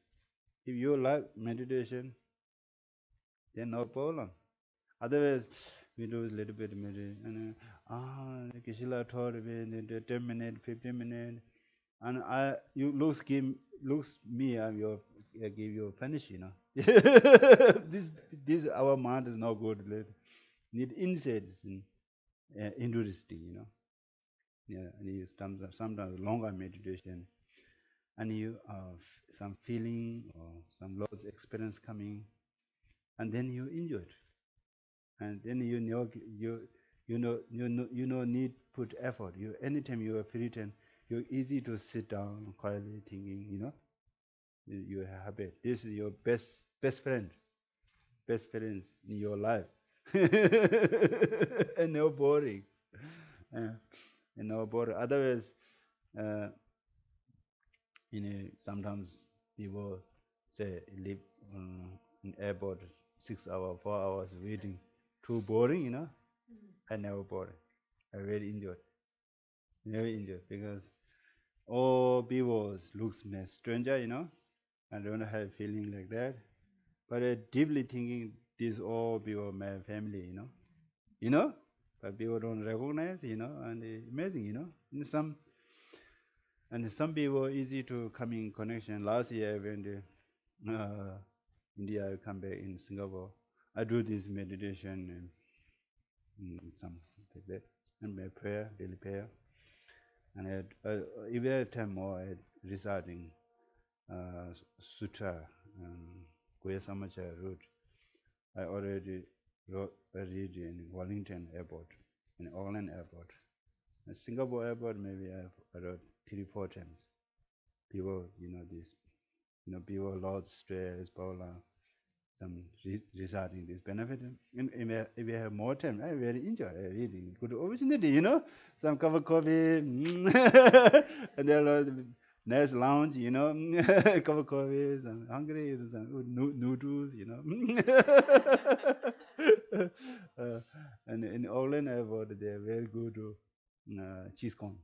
If you like meditation, then no problem. Otherwise, we do a little bit meditation, and Kishila told me 10 minutes, 15 minutes, and you looks me, I give you a finish. This our mind is not good. Need insights into this thing. Yeah, and you sometimes longer meditation, and you some feeling or some loss experience coming, and then you enjoy it, and then you know need put effort. You anytime you are free time, you're easy to sit down quietly thinking. You have habit. This is your best friends in your life, and no boring, uh, and no boring. Otherwise, uh, sometimes people say live in airport 6 hours, 4 hours waiting, too boring. I never boring. I very enjoyed because all people looks me stranger. I don't have feeling like that, but deeply thinking these all people my family. You know, but people don't recognize. And amazing. And some people easy to come in connection. Last year when India I come back in Singapore, I do this meditation and some like that, and my prayer, daily prayer, and every time more I reciting sutra, Goya Samacha wrote. I already read in Wellington Airport, in Auckland Airport, in Singapore Airport. Maybe I wrote 3 4 times. People, this, people lost stress, problem, some reciting this benefit. If you have more time, I very enjoy reading. Good opportunity. Some cup of coffee, and then nice lounge. Cup of coffee, some hungry, some noodles. And in Auckland Airport, they're very good cheese corn.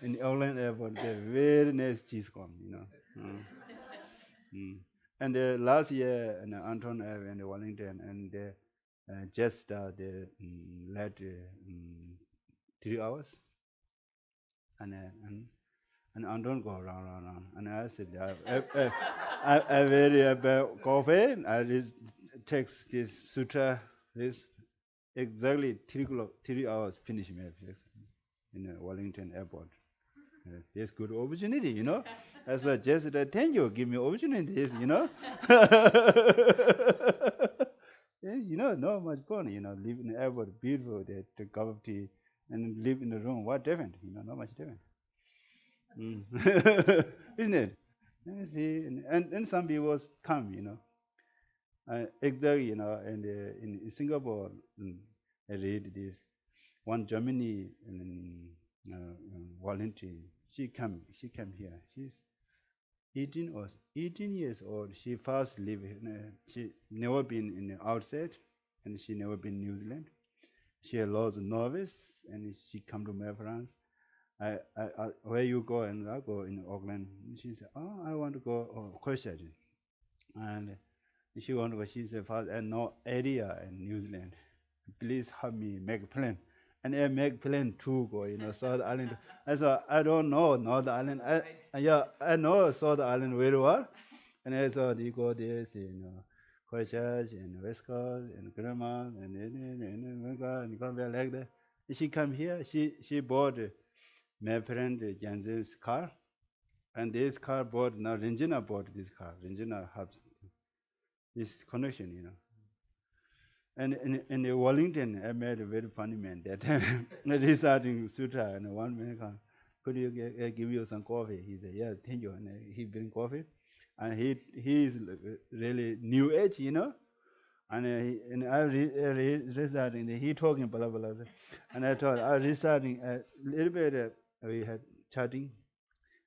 In Auckland Airport, they're very nice cheese corn. Mm. Mm. And last year, in Anton Ave and Wellington, and just led 3 hours, and Anton go round, and I said, I very about coffee. I just takes this sutra, this exactly 3 hours finish my in Wellington Airport. There's good opportunity. As a just thank you, give me opportunities. Yeah, not much fun. Live in the airport, beautiful, the cup of tea, and live in the room. What different? Not much different. Mm. Isn't it? See, and some people come. Exactly. And in Singapore, I read this one Germany volunteer. She came here. She's 18 years old. She first lived. She never been in the outside, and she never been New Zealand. She was a novice, and she come to my France. Where you go? And I go in Auckland. She said, "Oh, I want to go Christchurch." And she want to go. She said, "First, I know area in New Zealand. Please help me make a plan." And I make plan to go, South Island. I said, I don't know North Island. Yeah, I know South Island very well. And I said, you go there, Christchurch and West Coast and Grandma and come back like that. She come here. She bought my friend Jansen's car, and this car bought now. Regina bought this car. Regina has this connection. And in the Wellington, I met a very funny man that time. Reciting sutra, and one man come, could you give you some coffee? He said, yeah, thank you. And he bring coffee. and he's really new age, and I researching, he talking blah blah blah, and I thought I researching a little bit. We had chatting,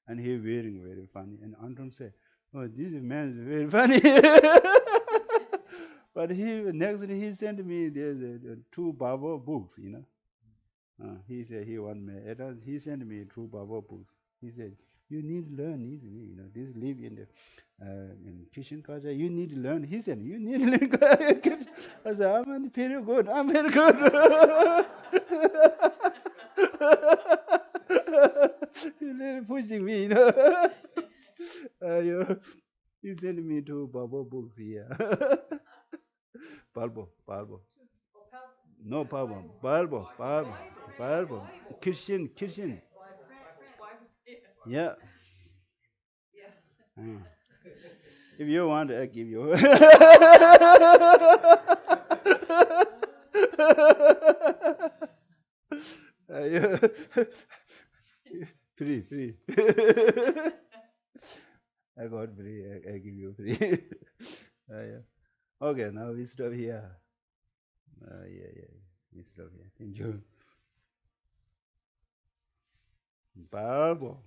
and he very funny, and Anton said, "Oh, this man is very funny." But he sent me the two Bible books, he said he want me. He sent me two Bible books. He said you need to learn this, this live in the in Christian culture. You need to learn. He said you need to learn. I said I'm very good. I'm very good. He's really pushing me, he sent me two Bible books here. Bible. No problem. Bible. Christian. Yeah. Mm. If you want, I give you. Yeah. Free. I got free. I give you free. Yeah. Okay, now we stop here. Yeah. We stop here. Thank you. Bible.